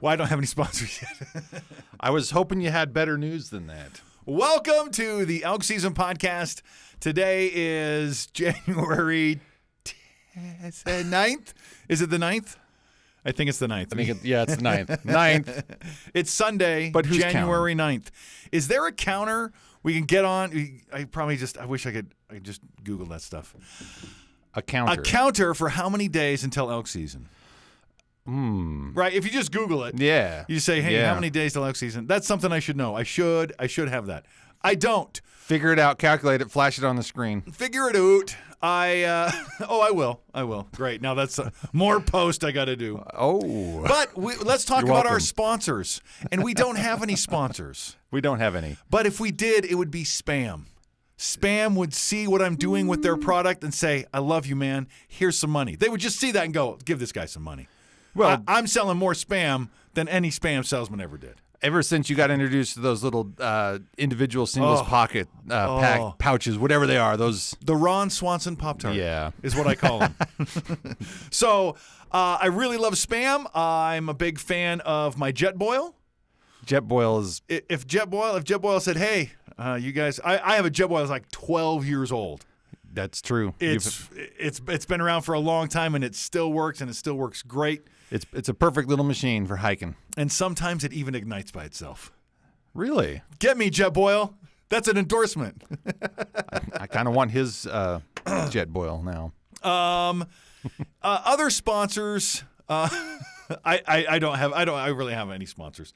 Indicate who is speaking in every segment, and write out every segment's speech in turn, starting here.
Speaker 1: Well, I don't have any sponsors yet.
Speaker 2: I was hoping you had better news than that.
Speaker 1: Welcome to the Elk Season Podcast. Today is January 9th. Is it the 9th? I think it's the 9th.
Speaker 2: It's the 9th. 9th.
Speaker 1: It's Sunday,
Speaker 2: but who's
Speaker 1: January
Speaker 2: counting?
Speaker 1: 9th. Is there a counter we can get on? I wish I could just Google that stuff.
Speaker 2: A counter.
Speaker 1: A counter for how many days until elk season? Right. If you just Google it, you say, "Hey, how many days till elk season?" That's something I should know. I should have that. I don't.
Speaker 2: Figure it out. Calculate it. Flash it on the screen.
Speaker 1: Figure it out. I will. Great. Now that's more post I got to do. But let's talk about our sponsors. And we don't have any sponsors.
Speaker 2: We don't have any.
Speaker 1: But if we did, it would be spam. Spam would see what I'm doing with their product and say, "I love you, man. Here's some money." They would just see that and go, "Give this guy some money." Well, I'm selling more spam than any spam salesman ever did.
Speaker 2: Ever since you got introduced to those little individual singles pocket pack pouches, whatever they are, those
Speaker 1: the Ron Swanson Pop-Tart is what I call them. So I really love spam. I'm a big fan of my Jetboil.
Speaker 2: Jetboil is
Speaker 1: if Jetboil said, "Hey, you guys," I have a Jetboil that's like 12 years old.
Speaker 2: That's true.
Speaker 1: It's been around for a long time and it still works and it still works great.
Speaker 2: It's a perfect little machine for hiking.
Speaker 1: And sometimes it even ignites by itself.
Speaker 2: Really?
Speaker 1: Get me, Jetboil. That's an endorsement.
Speaker 2: I kind of want his Jetboil now.
Speaker 1: Other sponsors. I really have any sponsors.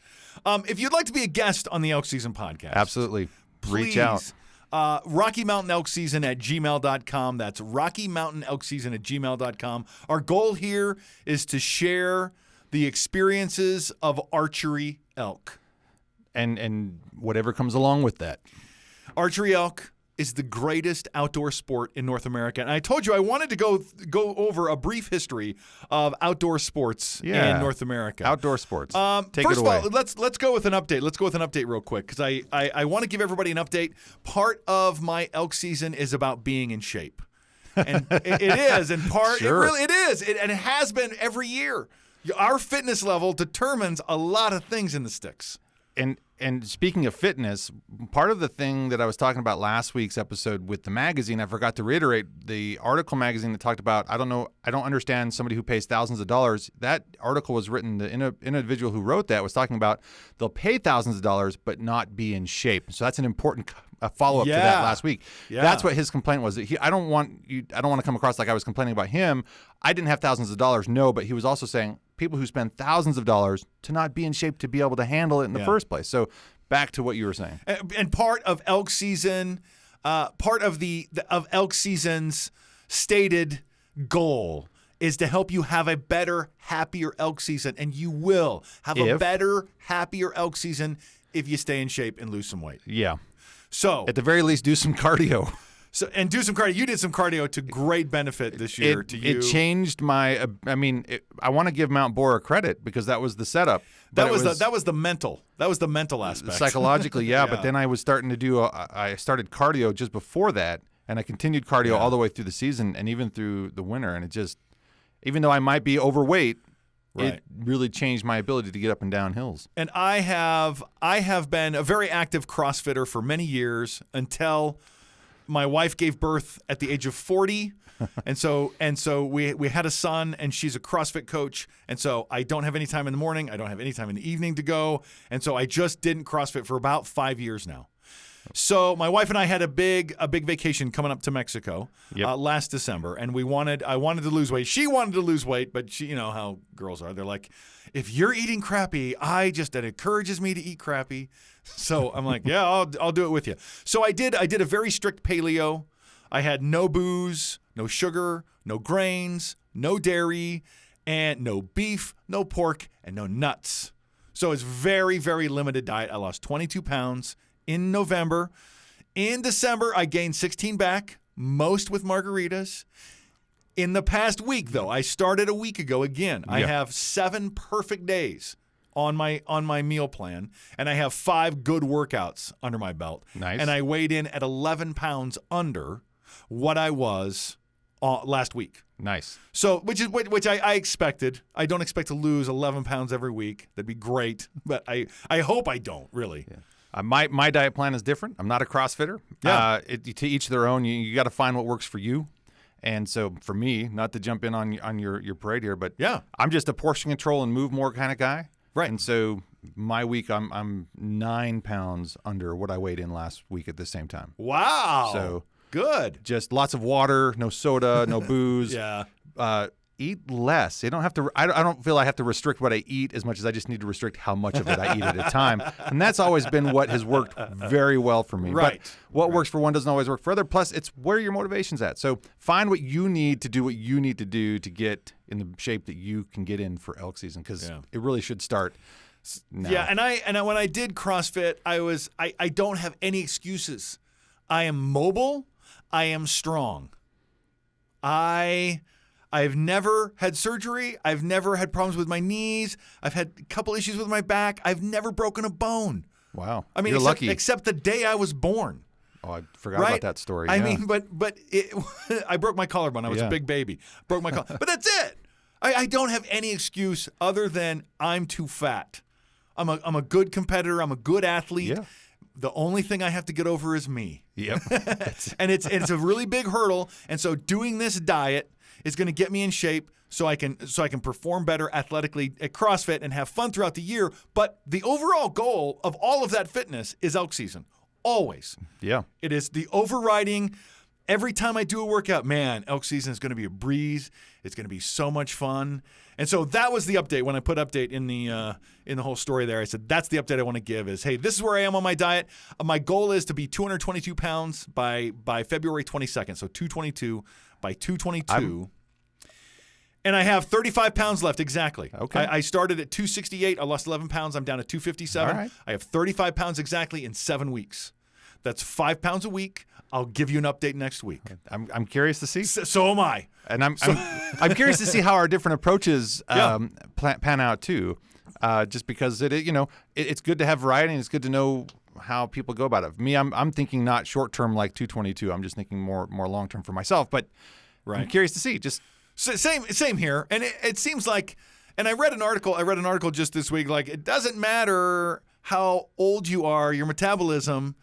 Speaker 1: If you'd like to be a guest on the Elk Season Podcast,
Speaker 2: absolutely, reach out.
Speaker 1: Rocky Mountain Elk Season at gmail.com. That's Rocky Mountain Elk Season at gmail.com. Our goal here is to share the experiences of archery elk.
Speaker 2: And whatever comes along with that.
Speaker 1: Archery elk is the greatest outdoor sport in North America. And I told you I wanted to go over a brief history of outdoor sports in North America.
Speaker 2: Outdoor sports.
Speaker 1: Take it away. First of all, let's go with an update. Let's go with an update real quick because I want to give everybody an update. Part of my elk season is about being in shape. And it is. In part, it is. And it has been every year. Our fitness level determines a lot of things in the sticks.
Speaker 2: And speaking of fitness, part of the thing that I was talking about last week's episode with the magazine, I forgot to reiterate the article magazine that talked about, I don't understand somebody who pays thousands of dollars. That article was written, the individual who wrote that was talking about they'll pay thousands of dollars but not be in shape. So that's an important follow-up to that last week. Yeah. That's what his complaint was. That I don't want to come across like I was complaining about him. I didn't have thousands of dollars, no, but he was also saying people who spend thousands of dollars to not be in shape to be able to handle it in the first place. So back to what you were saying.
Speaker 1: And part of elk season, part of elk season's stated goal is to help you have a better, happier elk season. And you will have a better, happier elk season if you stay in shape and lose some weight.
Speaker 2: Yeah.
Speaker 1: So
Speaker 2: at the very least, do some cardio.
Speaker 1: And do some cardio. You did some cardio to great benefit this year to you.
Speaker 2: It changed my. I want to give Mount Bora credit because that was the setup.
Speaker 1: That was the mental. That was the mental aspect.
Speaker 2: Psychologically, yeah. But then I was starting to do. I started cardio just before that, and I continued cardio all the way through the season and even through the winter. And it just, even though I might be overweight, it really changed my ability to get up and down hills.
Speaker 1: And I have been a very active CrossFitter for many years until my wife gave birth at the age of 40, and so we had a son, and she's a CrossFit coach, and so I don't have any time in the morning, I don't have any time in the evening to go, and so I just didn't CrossFit for about 5 years now. So my wife and I had a big vacation coming up to Mexico last December, and I wanted to lose weight. She wanted to lose weight, but she, you know how girls are. They're like, if you're eating crappy, that encourages me to eat crappy. So I'm like, yeah, I'll do it with you. So I did a very strict paleo. I had no booze, no sugar, no grains, no dairy, and no beef, no pork, and no nuts. So it's very, very limited diet. I lost 22 pounds in November. In December, I gained 16 back, most with margaritas. In the past week, though, I started a week ago again. I have 7 perfect days on my meal plan, and I have 5 good workouts under my belt.
Speaker 2: Nice.
Speaker 1: And I weighed in at 11 pounds under what I was last week.
Speaker 2: Nice.
Speaker 1: So, which I expected. I don't expect to lose 11 pounds every week. That'd be great, but I hope I don't really.
Speaker 2: Yeah. My diet plan is different. I'm not a CrossFitter.
Speaker 1: Yeah.
Speaker 2: To each their own. You got to find what works for you. And so for me, not to jump in on your parade here, but
Speaker 1: yeah,
Speaker 2: I'm just a portion control and move more kind of guy.
Speaker 1: Right.
Speaker 2: And so my week, I'm 9 pounds under what I weighed in last week at the same time.
Speaker 1: Wow.
Speaker 2: So
Speaker 1: good.
Speaker 2: Just lots of water, no soda, no booze.
Speaker 1: Yeah.
Speaker 2: Eat less. You don't have to. I don't feel I have to restrict what I eat as much as I just need to restrict how much of it I eat at a time. And that's always been what has worked very well for me.
Speaker 1: Right.
Speaker 2: But what works for one doesn't always work for other. Plus, it's where your motivation's at. So find what you need to do what you need to do to get in the shape that you can get in for elk season, because it really should start now.
Speaker 1: Yeah, and I when I did CrossFit, I don't have any excuses. I am mobile. I am strong. I've never had surgery. I've never had problems with my knees. I've had a couple issues with my back. I've never broken a bone.
Speaker 2: Wow.
Speaker 1: I mean,
Speaker 2: You're lucky.
Speaker 1: Except the day I was born.
Speaker 2: Oh, I forgot about that story.
Speaker 1: I mean, but I broke my collarbone. I was a big baby. Broke my collarbone. But that's it. I don't have any excuse other than I'm too fat. I'm a good competitor. I'm a good athlete.
Speaker 2: Yeah.
Speaker 1: The only thing I have to get over is me.
Speaker 2: Yep.
Speaker 1: And it's a really big hurdle. And so doing this diet is going to get me in shape so I can perform better athletically at CrossFit and have fun throughout the year. But the overall goal of all of that fitness is elk season. Always.
Speaker 2: Yeah.
Speaker 1: It is the overriding. Every time I do a workout, man, elk season is going to be a breeze. It's going to be so much fun. And so that was the update. When I put update in the whole story there, I said, that's the update I want to give is, hey, this is where I am on my diet. My goal is to be 222 pounds by February 22nd. So 222 by 222. And I have 35 pounds left, exactly.
Speaker 2: Okay.
Speaker 1: I started at 268. I lost 11 pounds. I'm down to 257.
Speaker 2: All right.
Speaker 1: I have 35 pounds exactly in 7 weeks. That's 5 pounds a week. I'll give you an update next week.
Speaker 2: I'm curious to see.
Speaker 1: So am I.
Speaker 2: And I'm curious to see how our different approaches pan out too. Just because it's good to have variety and it's good to know how people go about it. Me, I'm thinking not short term like 222. I'm just thinking more long term for myself. But I'm curious to see. Just
Speaker 1: same here. And it seems like, and I read an article just this week. Like, it doesn't matter how old you are, your metabolism.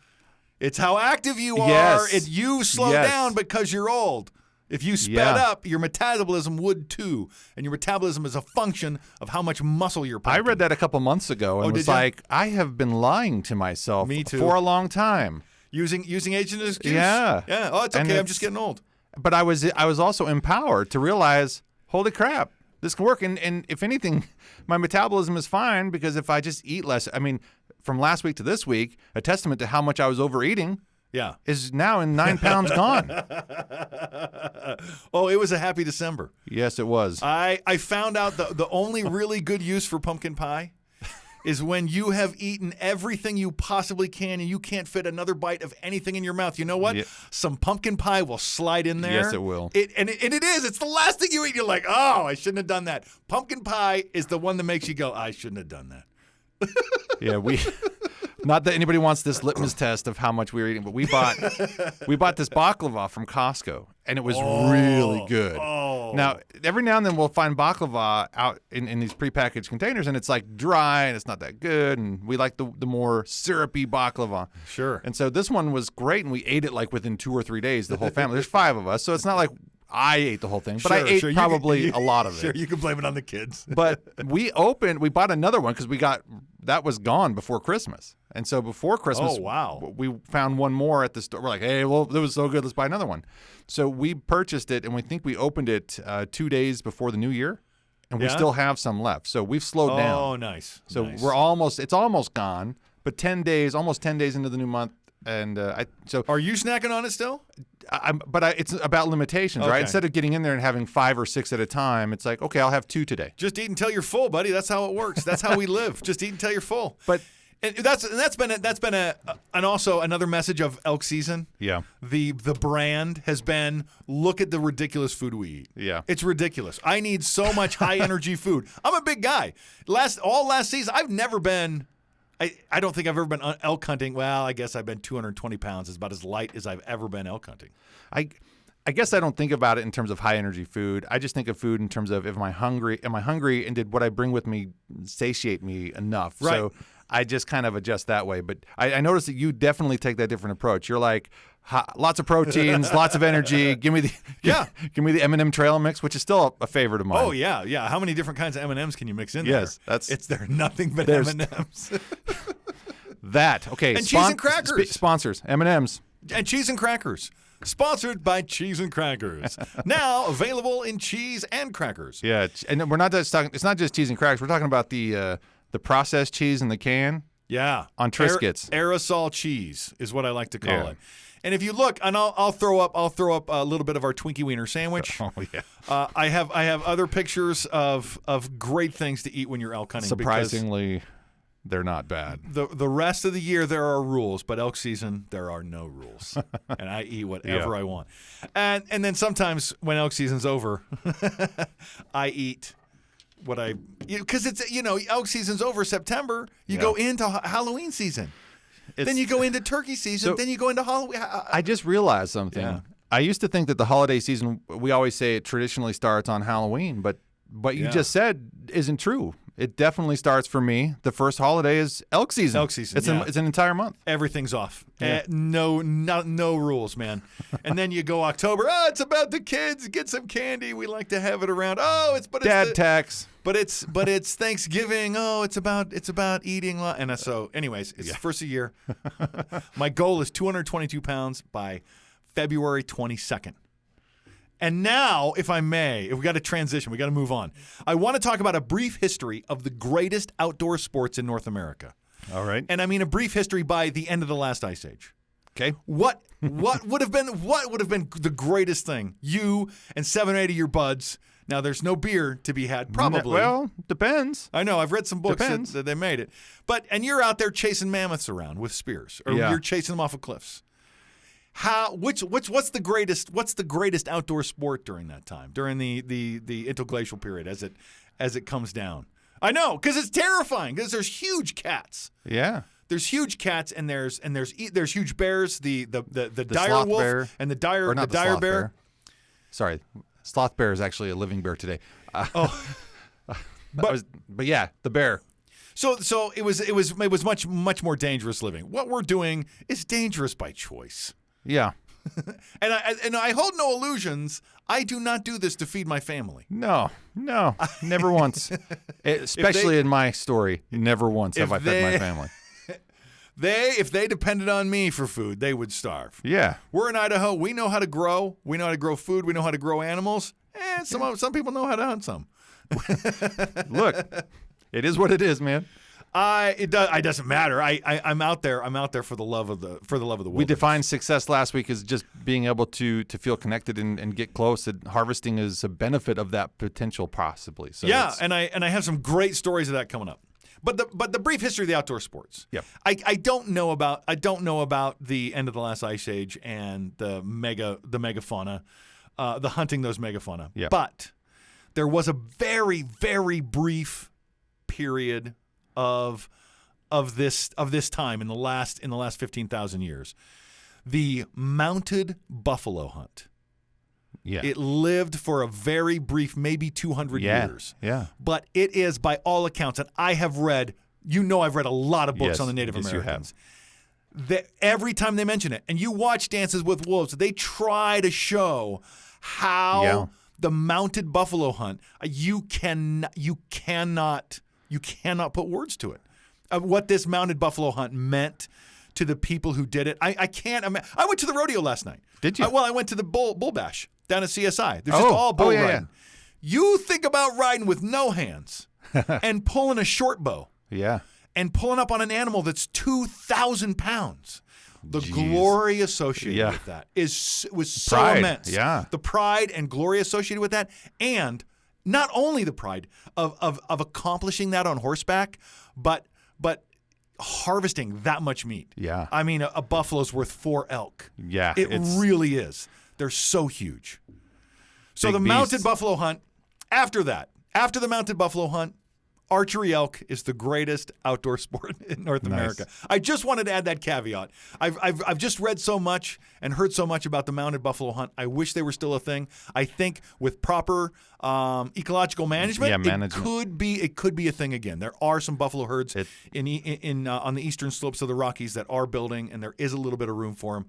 Speaker 1: It's how active you are. You slow down because you're old. If you sped up, your metabolism would too. And your metabolism is a function of how much muscle you're pumping.
Speaker 2: I read that a couple months ago and was like, I have been lying to myself for a long time.
Speaker 1: Using age as an excuse?
Speaker 2: Yeah.
Speaker 1: Yeah. Oh, it's okay. I'm just getting old.
Speaker 2: But I was also empowered to realize, holy crap, this can work. And if anything, my metabolism is fine because if I just eat less, I mean, from last week to this week, a testament to how much I was overeating is now in 9 pounds gone.
Speaker 1: Oh, it was a happy December.
Speaker 2: Yes, it was.
Speaker 1: I found out the only really good use for pumpkin pie is when you have eaten everything you possibly can and you can't fit another bite of anything in your mouth. You know what? Some pumpkin pie will slide in there.
Speaker 2: Yes, it will.
Speaker 1: It is. It's the last thing you eat. You're like, oh, I shouldn't have done that. Pumpkin pie is the one that makes you go, I shouldn't have done that.
Speaker 2: Not that anybody wants this litmus test of how much we were eating, but we bought this baklava from Costco, and it was really good.
Speaker 1: Oh.
Speaker 2: Now, every now and then we'll find baklava out in these prepackaged containers, and it's like dry and it's not that good, and we like the more syrupy baklava.
Speaker 1: Sure.
Speaker 2: And so this one was great, and we ate it like within 2 or 3 days, the whole family. There's 5 of us, so it's not like I ate the whole thing, but I ate probably a lot of it.
Speaker 1: Sure, you can blame it on the kids.
Speaker 2: But we bought another one because that was gone before Christmas. And so before Christmas, we found one more at the store. We're like, hey, well, it was so good, let's buy another one. So we purchased it, and we think we opened it 2 days before the new year, and we still have some left. So we've slowed down.
Speaker 1: Oh, nice.
Speaker 2: So
Speaker 1: nice.
Speaker 2: it's almost gone, but almost 10 days into the new month. And
Speaker 1: are you snacking on it still?
Speaker 2: It's about limitations, right? Instead of getting in there and having 5 or 6 at a time, it's like, okay, I'll have 2 today.
Speaker 1: Just eat until you're full, buddy. That's how it works. That's how we live. Just eat until you're full.
Speaker 2: But
Speaker 1: that's been also another message of elk season.
Speaker 2: Yeah.
Speaker 1: The brand has been, look at the ridiculous food we eat.
Speaker 2: Yeah.
Speaker 1: It's ridiculous. I need so much high energy food. I'm a big guy. Last season, I've never been. I don't think I've ever been elk hunting. Well, I guess I've been 220 pounds. It's about as light as I've ever been elk hunting.
Speaker 2: I guess I don't think about it in terms of high energy food. I just think of food in terms of, am I hungry, and did what I bring with me satiate me enough?
Speaker 1: Right.
Speaker 2: So I just kind of adjust that way. But I noticed that you definitely take that different approach. You're like, lots of proteins, lots of energy. Give me the M&M trail mix, which is still a favorite of mine.
Speaker 1: Oh yeah. How many different kinds of M&Ms can you mix in
Speaker 2: Yes,
Speaker 1: there? They're nothing but M&Ms.
Speaker 2: That okay.
Speaker 1: And cheese and crackers.
Speaker 2: Sponsors M&Ms
Speaker 1: and cheese and crackers. Sponsored by Cheese and Crackers. Now available in cheese and crackers.
Speaker 2: Yeah, and we're not just talking. It's not just cheese and crackers. We're talking about the processed cheese in the can.
Speaker 1: Yeah,
Speaker 2: on Triscuits.
Speaker 1: Aerosol cheese is what I like to call it. And if you look, and I'll throw up a little bit of our Twinkie Wiener sandwich.
Speaker 2: Oh yeah.
Speaker 1: I have other pictures of great things to eat when you're elk hunting.
Speaker 2: Surprisingly, they're not bad.
Speaker 1: The rest of the year there are rules, but elk season there are no rules, and I eat whatever I want. And then sometimes when elk season's over, I eat what because it's elk season's over September. You go into Halloween season. Then you go into turkey season. Then you go into Halloween.
Speaker 2: I just realized something. Yeah. I used to think that the holiday season, we always say it traditionally starts on Halloween, but what you just said isn't true. It definitely starts for me. The first holiday is elk season.
Speaker 1: Elk season.
Speaker 2: It's an entire month.
Speaker 1: Everything's off. No rules, man. And then you go October. Oh, it's about the kids. Get some candy. We like to have it around. Oh, it's
Speaker 2: dad tax.
Speaker 1: But it's Thanksgiving. Oh, it's about eating. And so, anyways, it's the first of the year. My goal is 222 pounds by February 22nd. And now, if I may, if we got to transition, we got to move on. I want to talk about a brief history of the greatest outdoor sports in North America.
Speaker 2: All right.
Speaker 1: And I mean a brief history by the end of the last ice age.
Speaker 2: Okay.
Speaker 1: What would have been the greatest thing? You and 7 or 8 of your buds. Now there's no beer to be had, probably.
Speaker 2: Well, depends.
Speaker 1: I know. I've read some books that they made it. And you're out there chasing mammoths around with spears, or you're chasing them off of cliffs. What's the greatest outdoor sport during that time, during the interglacial period as it comes down? I know, because it's terrifying, because there's huge cats.
Speaker 2: Yeah.
Speaker 1: There's huge cats, and there's huge bears, the dire
Speaker 2: sloth
Speaker 1: wolf
Speaker 2: bear.
Speaker 1: And the dire bear.
Speaker 2: Bear. Sorry, sloth bear is actually a living bear today. But yeah, the bear.
Speaker 1: So it was much more dangerous living. What we're doing is dangerous by choice.
Speaker 2: Yeah.
Speaker 1: And I hold no illusions. I do not do this to feed my family.
Speaker 2: No, never once. Especially in my story, never once have I fed my family.
Speaker 1: If they depended on me for food, they would starve.
Speaker 2: Yeah.
Speaker 1: We're in Idaho. We know how to grow. We know how to grow food. We know how to grow animals. And some people know how to hunt some.
Speaker 2: Look, it is what it is, man.
Speaker 1: It doesn't matter. I'm out there. I'm out there for the love of the wilderness.
Speaker 2: We defined success last week as just being able to feel connected and get close. And harvesting is a benefit of that potential, possibly. So
Speaker 1: and I have some great stories of that coming up. But the brief history of the outdoor sports.
Speaker 2: Yeah.
Speaker 1: I don't know about the end of the last ice age and the megafauna, the hunting those megafauna.
Speaker 2: Yeah.
Speaker 1: But there was a very, very brief period of this time in the last 15,000 years, the mounted buffalo hunt.
Speaker 2: Yeah.
Speaker 1: It lived for a very brief, maybe 200 years.
Speaker 2: Yeah.
Speaker 1: But it is, by all accounts, and I have read, I've read a lot of books on the Native Americans. Every time they mention it, and you watch Dances with Wolves, they try to show how the mounted buffalo hunt, you cannot put words to it. What this mounted buffalo hunt meant to the people who did it. I can't imagine. I went to the rodeo last night.
Speaker 2: Did you?
Speaker 1: I went to the bull bash down at CSI. There's just all bull riding. Yeah. You think about riding with no hands and pulling a short bow.
Speaker 2: Yeah.
Speaker 1: And pulling up on an animal that's 2,000 pounds. The glory associated with that was so immense.
Speaker 2: Yeah.
Speaker 1: The pride and glory associated with that, and not only the pride of accomplishing that on horseback, but harvesting that much meat.
Speaker 2: Yeah.
Speaker 1: I mean, a buffalo's worth 4 elk.
Speaker 2: Yeah.
Speaker 1: It really is. They're so huge. So the mounted buffalo hunt, after the mounted buffalo hunt, archery elk is the greatest outdoor sport in North America. I just wanted to add that caveat. I've just read so much and heard so much about the mounted buffalo hunt. I wish they were still a thing. I think with proper ecological management, it could be a thing again. There are some buffalo herds on the eastern slopes of the Rockies that are building, and there is a little bit of room for them.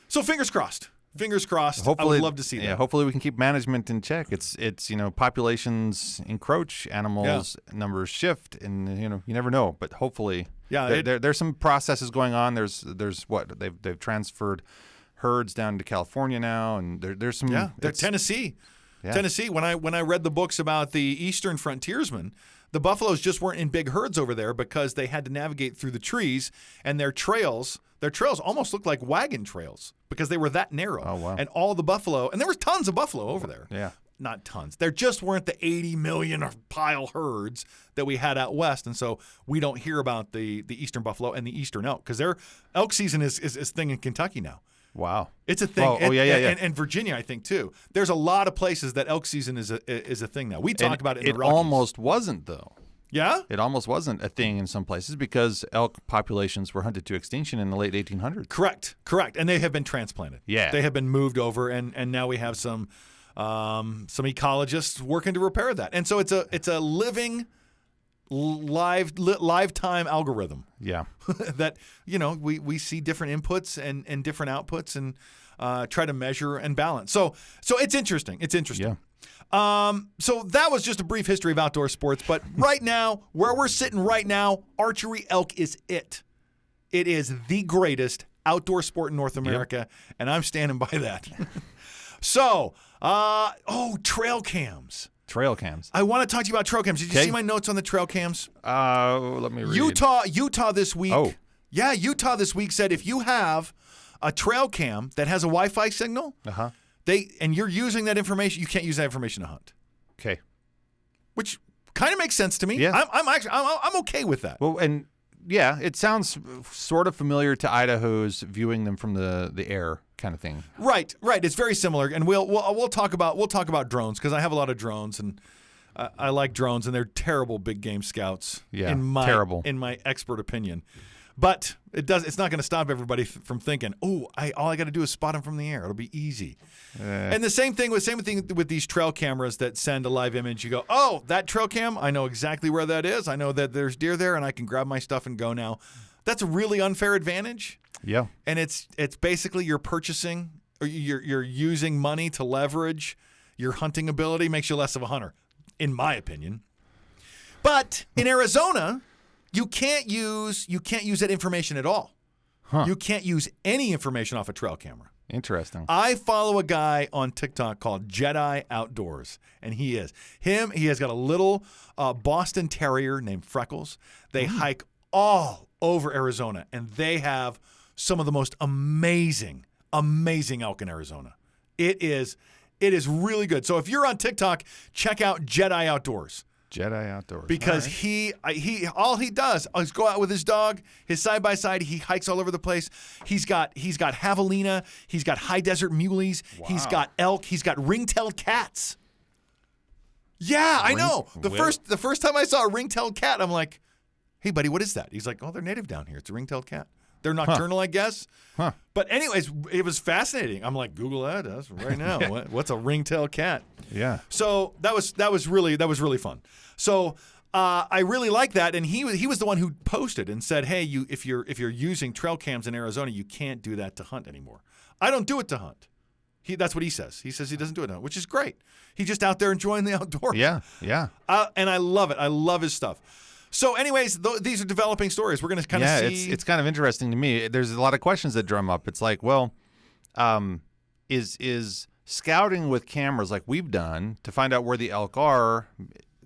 Speaker 1: So fingers crossed. Fingers crossed.
Speaker 2: Hopefully,
Speaker 1: I would love to see that.
Speaker 2: Yeah, hopefully we can keep management in check. It's populations encroach, animals numbers shift, and you never know. But hopefully, there's some processes going on. There's what they've transferred herds down to California now, and there's some
Speaker 1: Tennessee. Yeah. Tennessee. When I read the books about the eastern frontiersmen, the buffaloes just weren't in big herds over there because they had to navigate through the trees, and their trails almost looked like wagon trails because they were that narrow.
Speaker 2: Oh, wow.
Speaker 1: And all the buffalo, and there was tons of buffalo over there.
Speaker 2: Yeah.
Speaker 1: Not tons. There just weren't the 80 million pile herds that we had out west, and so we don't hear about the eastern buffalo and the eastern elk because their elk season is thing in Kentucky now.
Speaker 2: Wow.
Speaker 1: It's a thing.
Speaker 2: Yeah.
Speaker 1: And Virginia, I think, too. There's a lot of places that elk season is a thing now. We talk about it in the Rockies.
Speaker 2: It almost wasn't, though.
Speaker 1: Yeah?
Speaker 2: It almost wasn't a thing in some places because elk populations were hunted to extinction in the late 1800s.
Speaker 1: Correct. And they have been transplanted.
Speaker 2: Yeah.
Speaker 1: They have been moved over, and now we have some ecologists working to repair that. And so it's a living, lifetime algorithm.
Speaker 2: Yeah.
Speaker 1: That, we see different inputs and different outputs and try to measure and balance. So it's interesting.
Speaker 2: Yeah.
Speaker 1: So that was just a brief history of outdoor sports. But right now, where we're sitting right now, archery elk is it. It is the greatest outdoor sport in North America, and I'm standing by that. So, trail cams.
Speaker 2: Trail cams.
Speaker 1: I want to talk to you about trail cams. Did you see my notes on the trail cams?
Speaker 2: Let me read.
Speaker 1: Utah this week. Oh. Yeah, Utah this week said if you have a trail cam that has a Wi-Fi signal, and you're using that information, you can't use that information to hunt.
Speaker 2: Okay.
Speaker 1: Which kind of makes sense to me.
Speaker 2: Yeah.
Speaker 1: I'm okay with that.
Speaker 2: Well, and yeah, it sounds sort of familiar to Idaho's viewing them from the air kind of thing. Right.
Speaker 1: It's very similar, and we'll talk about drones because I have a lot of drones, and I like drones, and they're terrible big game scouts.
Speaker 2: Yeah,
Speaker 1: terrible in my expert opinion. But it's not going to stop everybody from thinking, all I got to do is spot them from the air. It'll be easy. And the same thing with these trail cameras that send a live image. You go, that trail cam, I know exactly where that is. I know that there's deer there, and I can grab my stuff and go now. That's a really unfair advantage.
Speaker 2: Yeah.
Speaker 1: And it's basically you're purchasing or you're using money to leverage your hunting ability. Makes you less of a hunter, in my opinion. But in Arizona, you can't use that information at all.
Speaker 2: Huh.
Speaker 1: You can't use any information off a trail camera.
Speaker 2: Interesting.
Speaker 1: I follow a guy on TikTok called Jedi Outdoors, and he has got a little Boston Terrier named Freckles. They hike all over Arizona, and they have some of the most amazing elk in Arizona. It is really good. So if you're on TikTok, check out Jedi Outdoors.
Speaker 2: Jedi Outdoors.
Speaker 1: Because all he does is go out with his dog, his side-by-side. He hikes all over the place. He's got javelina. He's got high desert muleys. Wow. He's got elk. He's got ring-tailed cats. Yeah, I know. The first time I saw a ring-tailed cat, I'm like, hey, buddy, what is that? He's like, they're native down here. It's a ring-tailed cat. They're nocturnal, I guess.
Speaker 2: Huh.
Speaker 1: But anyways, it was fascinating. I'm like, Google that right now. What's a ring-tailed cat?
Speaker 2: Yeah.
Speaker 1: So that was really fun. So I really like that, and he was the one who posted and said, hey, if you're using trail cams in Arizona, you can't do that to hunt anymore. I don't do it to hunt. That's what he says. He says he doesn't do it to hunt, which is great. He's just out there enjoying the outdoors.
Speaker 2: Yeah.
Speaker 1: And I love it. I love his stuff. So anyways, these are developing stories. We're going to kind of see.
Speaker 2: Yeah, it's kind of interesting to me. There's a lot of questions that drum up. It's like, well, is scouting with cameras like we've done to find out where the elk are,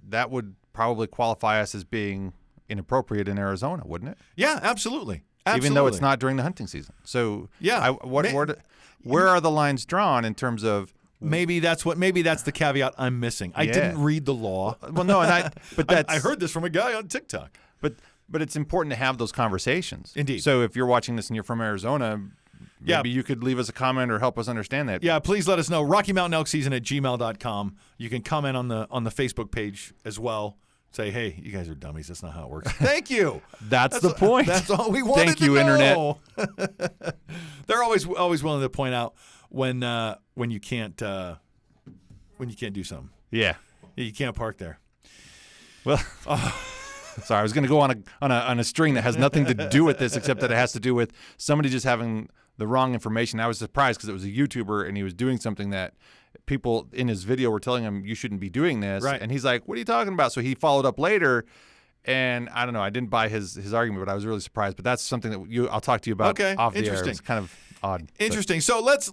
Speaker 2: that would probably qualify us as being inappropriate in Arizona, wouldn't it?
Speaker 1: Yeah, absolutely.
Speaker 2: Even though it's not during the hunting season. So
Speaker 1: yeah,
Speaker 2: where are the lines drawn in terms of
Speaker 1: maybe that's the caveat I'm missing. I didn't read the law.
Speaker 2: Well, no,
Speaker 1: I heard this from a guy on TikTok.
Speaker 2: But it's important to have those conversations.
Speaker 1: Indeed.
Speaker 2: So if you're watching this and you're from Arizona, maybe you could leave us a comment or help us understand that.
Speaker 1: Yeah, please let us know. Rocky Mountain Elk Season at gmail.com. You can comment on the Facebook page as well. say, hey, you guys are dummies. That's not how it works. Thank you.
Speaker 2: That's the point.
Speaker 1: That's all we wanted
Speaker 2: Thank
Speaker 1: to
Speaker 2: you,
Speaker 1: know.
Speaker 2: Internet.
Speaker 1: They're always willing to point out when you can't do something.
Speaker 2: Yeah.
Speaker 1: You can't park there.
Speaker 2: Well, sorry, I was going to go on a string that has nothing to do with this, except that it has to do with somebody just having the wrong information. I was surprised because it was a YouTuber and he was doing something that people in his video were telling him you shouldn't be doing this.
Speaker 1: Right.
Speaker 2: And he's like, what are you talking about? So he followed up later, and I don't know. I didn't buy his argument, but I was really surprised. But that's something that I'll talk to you about off the air. It's kind of odd.
Speaker 1: Interesting. So let's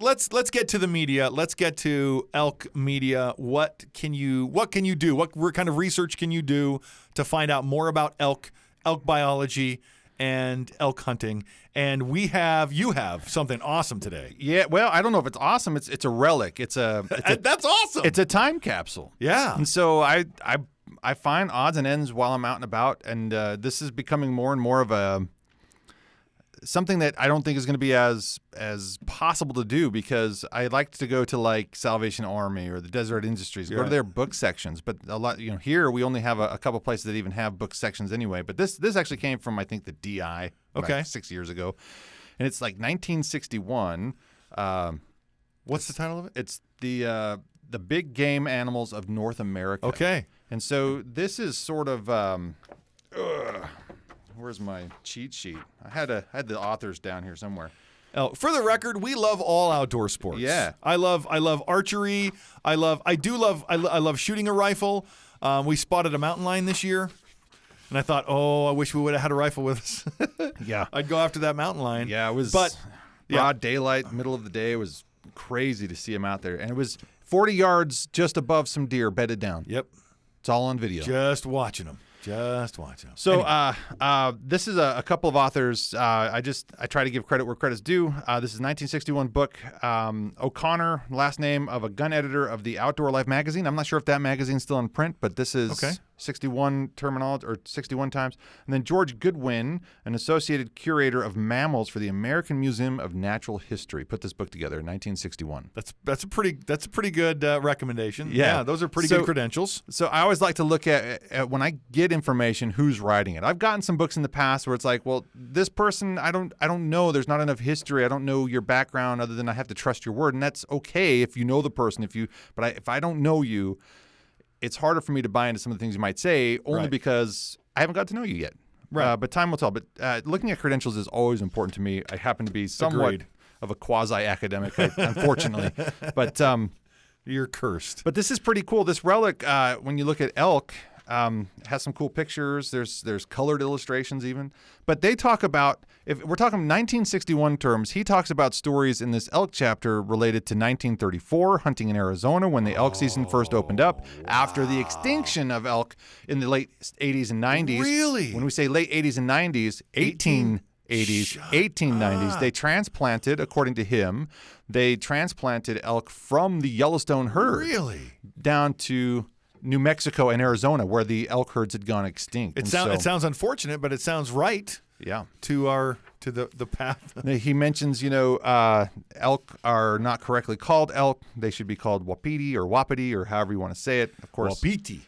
Speaker 1: get to the media. Let's get to elk media. What can you do? What kind of research can you do to find out more about elk biology and elk hunting? And you have something awesome today.
Speaker 2: Yeah, well, I don't know if it's awesome. It's a relic. That's
Speaker 1: awesome.
Speaker 2: It's a time capsule.
Speaker 1: Yeah.
Speaker 2: And so I find odds and ends while I'm out and about, and this is becoming more and more of something that I don't think is going to be as possible to do, because I like to go to like Salvation Army or the Desert Industries, go to their book sections. But a lot, here we only have a couple places that even have book sections anyway. But this actually came from, I think, the DI about 6 years ago, and it's like 1961.
Speaker 1: What's the title of it?
Speaker 2: It's the Big Game Animals of North America.
Speaker 1: Okay.
Speaker 2: And so this is sort of where's my cheat sheet? I had the authors down here somewhere.
Speaker 1: For the record, we love all outdoor sports.
Speaker 2: Yeah.
Speaker 1: I love archery. I love shooting a rifle. We spotted a mountain lion this year, and I thought, I wish we would have had a rifle with us.
Speaker 2: Yeah.
Speaker 1: I'd go after that mountain lion.
Speaker 2: Yeah, it was broad daylight, middle of the day. It was crazy to see him out there. And it was 40 yards just above some deer bedded down.
Speaker 1: Yep.
Speaker 2: It's all on video.
Speaker 1: Just watching them.
Speaker 2: So this is a couple of authors. I try to give credit where credit's due. This is a 1961 book. O'Connor, last name of a gun editor of the Outdoor Life magazine. I'm not sure if that magazine's still in print, but this is 61 terminology, or 61 times. And then George Goodwin, an associated curator of mammals for the American Museum of Natural History, put this book together in 1961.
Speaker 1: That's a pretty good recommendation.
Speaker 2: Yeah,
Speaker 1: those are pretty good credentials.
Speaker 2: So I always like to look at when I get information, who's writing it. I've gotten some books in the past where it's like, well, this person, I don't know. There's not enough history. I don't know your background other than I have to trust your word, and that's okay if you know the person. But if I don't know you, it's harder for me to buy into some of the things you might say, only because I haven't got to know you yet.
Speaker 1: Right.
Speaker 2: But time will tell. But looking at credentials is always important to me. I happen to be somewhat of a quasi-academic, unfortunately. But
Speaker 1: you're cursed.
Speaker 2: But this is pretty cool. This relic, when you look at elk, has some cool pictures. There's colored illustrations even. But they talk about, if we're talking 1961 terms, he talks about stories in this elk chapter related to 1934, hunting in Arizona when the elk season first opened up, after the extinction of elk in the late 80s and 90s.
Speaker 1: Really?
Speaker 2: When we say late 80s and 90s, 1890s, they transplanted, according to him, elk from the Yellowstone herd.
Speaker 1: Really?
Speaker 2: Down to New Mexico and Arizona, where the elk herds had gone extinct.
Speaker 1: It sounds unfortunate, but it sounds right.
Speaker 2: Yeah.
Speaker 1: To the path.
Speaker 2: He mentions, elk are not correctly called elk. They should be called wapiti or wapiti or however you want to say it. Of course.
Speaker 1: Wapiti.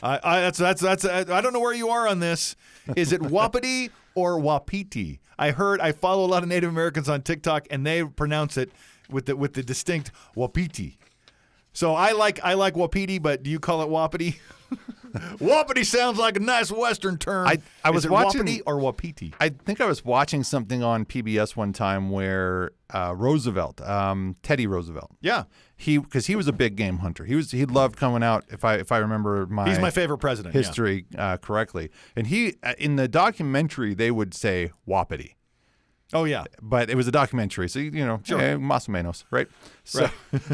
Speaker 1: I don't know where you are on this. Is it wapiti or wapiti? I follow a lot of Native Americans on TikTok, and they pronounce it with the distinct wapiti. So I like wapiti, but do you call it wapiti? Wapiti sounds like a nice Western term.
Speaker 2: I was watching
Speaker 1: wapiti or wapiti.
Speaker 2: I think I was watching something on PBS one time where Roosevelt, Teddy Roosevelt, because he was a big game hunter. He loved coming out. If I remember
Speaker 1: he's my favorite president.
Speaker 2: History correctly, and he in the documentary they would say wapiti.
Speaker 1: Oh yeah,
Speaker 2: but it was a documentary, so sure. Más o menos, right? So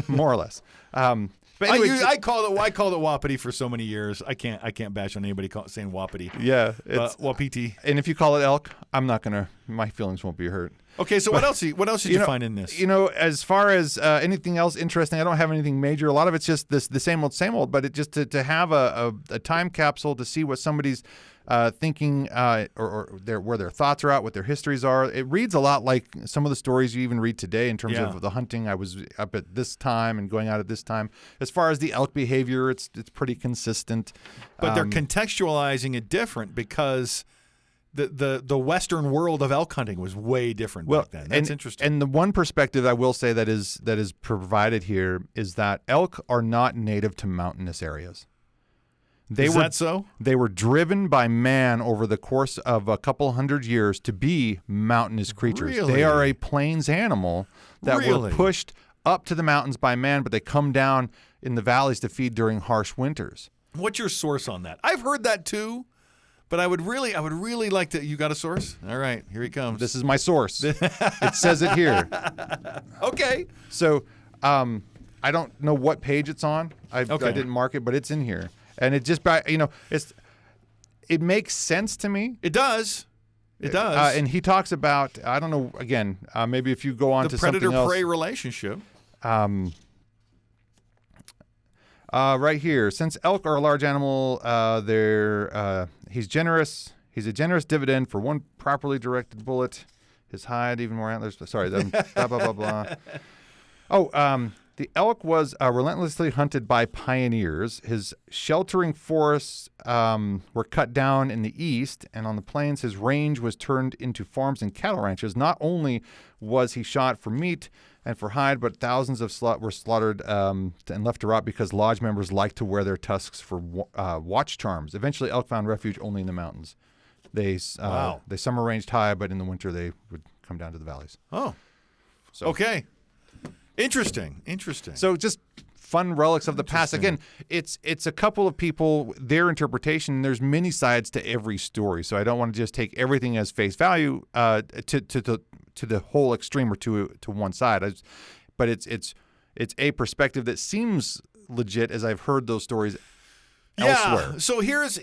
Speaker 2: more or less. But anyway,
Speaker 1: I called it wapiti for so many years. I can't bash on anybody saying wapiti.
Speaker 2: Yeah, it's
Speaker 1: wapiti.
Speaker 2: And if you call it elk, I'm not gonna my feelings won't be hurt.
Speaker 1: Okay, so what else did you find in this?
Speaker 2: As far as anything else interesting, I don't have anything major. A lot of it's just the same old, but it just to have a time capsule to see what somebody's thinking or where their thoughts are at, what their histories are. It reads a lot like some of the stories you even read today in terms of the hunting. I was up at this time and going out at this time. As far as the elk behavior, it's pretty consistent.
Speaker 1: But they're contextualizing it different because the Western world of elk hunting was way different back then. That's interesting.
Speaker 2: And the one perspective I will say that is provided here is that elk are not native to mountainous areas.
Speaker 1: Is that so?
Speaker 2: They were driven by man over the course of a couple hundred years to be mountainous creatures.
Speaker 1: Really?
Speaker 2: They are a plains animal that were pushed up to the mountains by man, but they come down in the valleys to feed during harsh winters.
Speaker 1: What's your source on that? I've heard that too. But I would really like to. You got a source? All right, here he comes.
Speaker 2: This is my source. It says it here.
Speaker 1: Okay.
Speaker 2: So, I don't know what page it's on. I didn't mark it, but it's in here, and it just it makes sense to me.
Speaker 1: It does. It does.
Speaker 2: And he talks about I don't know. Again, maybe if you go on
Speaker 1: the
Speaker 2: to something else.
Speaker 1: The predator-prey relationship.
Speaker 2: Right here, since elk are a large animal, he's generous. He's a generous dividend for one properly directed bullet. His hide, even more antlers. Sorry, blah, blah, blah, blah. Oh, the elk was relentlessly hunted by pioneers. His sheltering forests were cut down in the east, and on the plains, his range was turned into farms and cattle ranches. Not only was he shot for meat and for hide, but thousands of were slaughtered and left to rot because lodge members liked to wear their tusks for watch charms. Eventually, elk found refuge only in the mountains. They summer ranged high, but in the winter they would come down to the valleys.
Speaker 1: Oh, so. Okay. Interesting.
Speaker 2: So just fun relics of the past. Again, it's a couple of people, their interpretation. There's many sides to every story, so I don't want to just take everything as face value to the whole extreme or to one side. But it's a perspective that seems legit as I've heard those stories elsewhere.
Speaker 1: So here's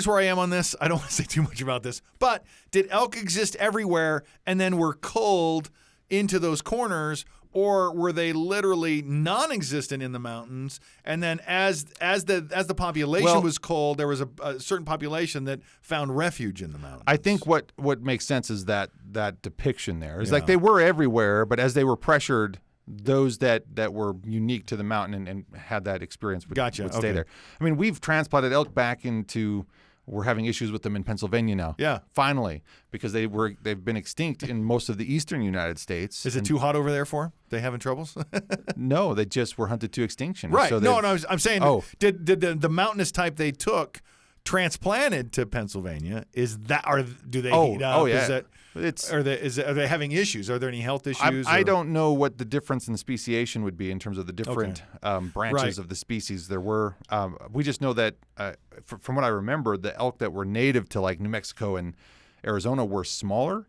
Speaker 1: where I am on this. I don't want to say too much about this, but did elk exist everywhere and then were culled into those corners, or were they literally non-existent in the mountains? And then as the population was culled, there was a certain population that found refuge in the mountains.
Speaker 2: I think what makes sense is that depiction there. It's like they were everywhere, but as they were pressured, those that were unique to the mountain and had that experience would stay there. I mean, we've transplanted elk back into. We're having issues with them in Pennsylvania now. Yeah, finally, because they've been extinct in most of the eastern United States.
Speaker 1: Is it too hot over there for them? They having troubles?
Speaker 2: No, they just were hunted to extinction.
Speaker 1: Right.
Speaker 2: So
Speaker 1: I'm saying, did the mountainous type they took transplanted to Pennsylvania? Is that, or do they heat up?
Speaker 2: Oh yeah.
Speaker 1: Are they having issues? Are there any health issues?
Speaker 2: I don't know what the difference in speciation would be in terms of the different branches of the species there were. We just know that from what I remember, the elk that were native to like New Mexico and Arizona were smaller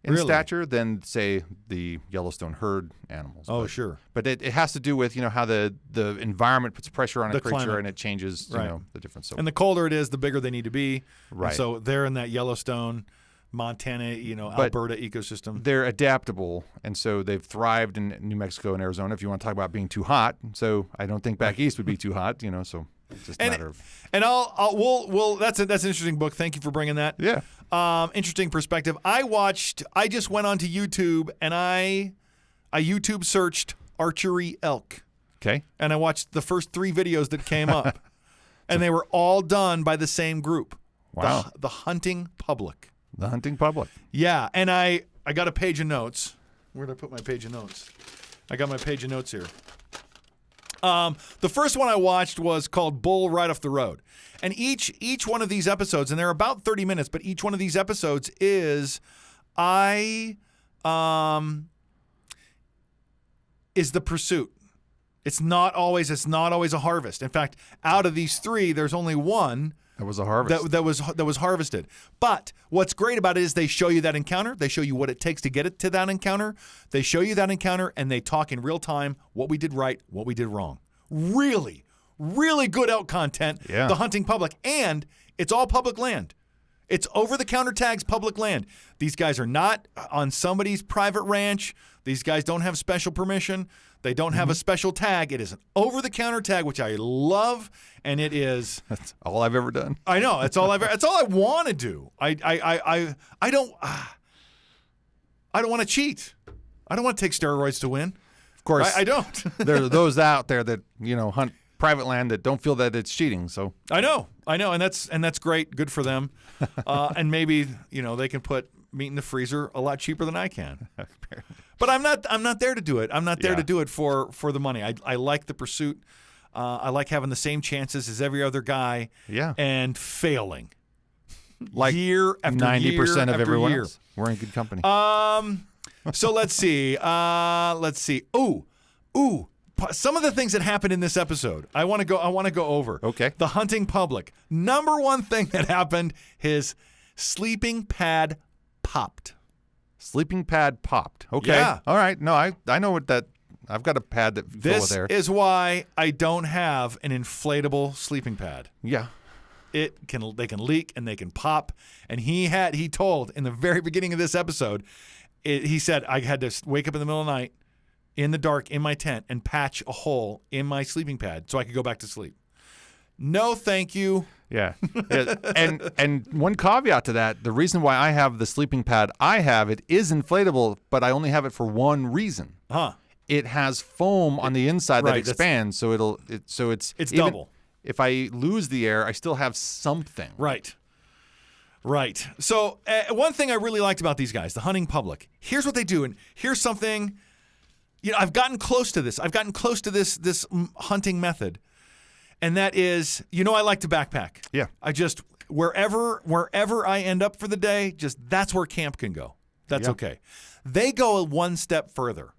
Speaker 2: in stature than, say, the Yellowstone herd animals.
Speaker 1: Sure.
Speaker 2: But it has to do with how the environment puts pressure on a creature
Speaker 1: climate.
Speaker 2: And it changes the difference. So.
Speaker 1: And the colder it is, the bigger they need to be.
Speaker 2: Right.
Speaker 1: And so they're in that Yellowstone, Montana, Alberta ecosystem.
Speaker 2: They're adaptable, and so they've thrived in New Mexico and Arizona. If you want to talk about being too hot, so I don't think back east would be too hot. So it's just a matter of. And
Speaker 1: we'll that's an interesting book. Thank you for bringing that.
Speaker 2: Yeah.
Speaker 1: Interesting perspective. I just went onto YouTube and I YouTube searched archery elk.
Speaker 2: Okay.
Speaker 1: And I watched the first 3 videos that came up, and they were all done by the same group.
Speaker 2: Wow.
Speaker 1: The Hunting Public.
Speaker 2: The Hunting Public.
Speaker 1: Yeah, and I got a page of notes. Where did I put my page of notes? I got my page of notes here. The first one I watched was called Bull Right Off the Road. And each one of these episodes, and they're about 30 minutes, but each one of these episodes is the pursuit. It's not always a harvest. In fact, out of these 3, there's only one
Speaker 2: that was a harvest.
Speaker 1: That was harvested. But what's great about it is they show you that encounter. They show you what it takes to get it to that encounter. They show you that encounter, and they talk in real time what we did right, what we did wrong. Really, really good elk content.
Speaker 2: Yeah.
Speaker 1: The Hunting Public, and it's all public land. It's over-the-counter tags, public land. These guys are not on somebody's private ranch. These guys don't have special permission. They don't have a special tag. It is an over-the-counter tag, which I love, and it is.
Speaker 2: That's all I've ever done.
Speaker 1: I know. That's all I want to do. I don't want to cheat. I don't want to take steroids to win.
Speaker 2: Of course,
Speaker 1: I don't.
Speaker 2: There are those out there that hunt private land that don't feel that it's cheating. So
Speaker 1: I know, and that's great. Good for them. And maybe they can put meat in the freezer a lot cheaper than I can. But I'm not there to do it. I'm not there to do it for the money. I like the pursuit. I like having the same chances as every other guy.
Speaker 2: Yeah.
Speaker 1: And failing.
Speaker 2: Like
Speaker 1: year after
Speaker 2: 90% of everyone
Speaker 1: year.
Speaker 2: else. We're in good company.
Speaker 1: So let's see. Ooh. Some of the things that happened in this episode, I want to go over.
Speaker 2: Okay.
Speaker 1: The hunting public. Number one thing that happened, his sleeping pad popped.
Speaker 2: Sleeping pad popped. Okay.
Speaker 1: Yeah.
Speaker 2: All right. No, I know what that. I've got a pad that full with air.
Speaker 1: This is why I don't have an inflatable sleeping pad.
Speaker 2: Yeah.
Speaker 1: They can leak and they can pop. And he told in the very beginning of this episode, he said I had to wake up in the middle of the night in the dark in my tent and patch a hole in my sleeping pad so I could go back to sleep. No, thank you.
Speaker 2: Yeah. And one caveat to that, the reason why I have the sleeping pad it is inflatable, but I only have it for one reason.
Speaker 1: Huh.
Speaker 2: It has foam on the inside that expands, so it's even,
Speaker 1: double.
Speaker 2: If I lose the air, I still have something.
Speaker 1: Right. So one thing I really liked about these guys, the hunting public, here's what they do, and here's something, I've gotten close to this. I've gotten close to this hunting method, and that is, I like to backpack.
Speaker 2: Yeah.
Speaker 1: I just, wherever I end up for the day, that's where camp can go. That's okay. They go one step further.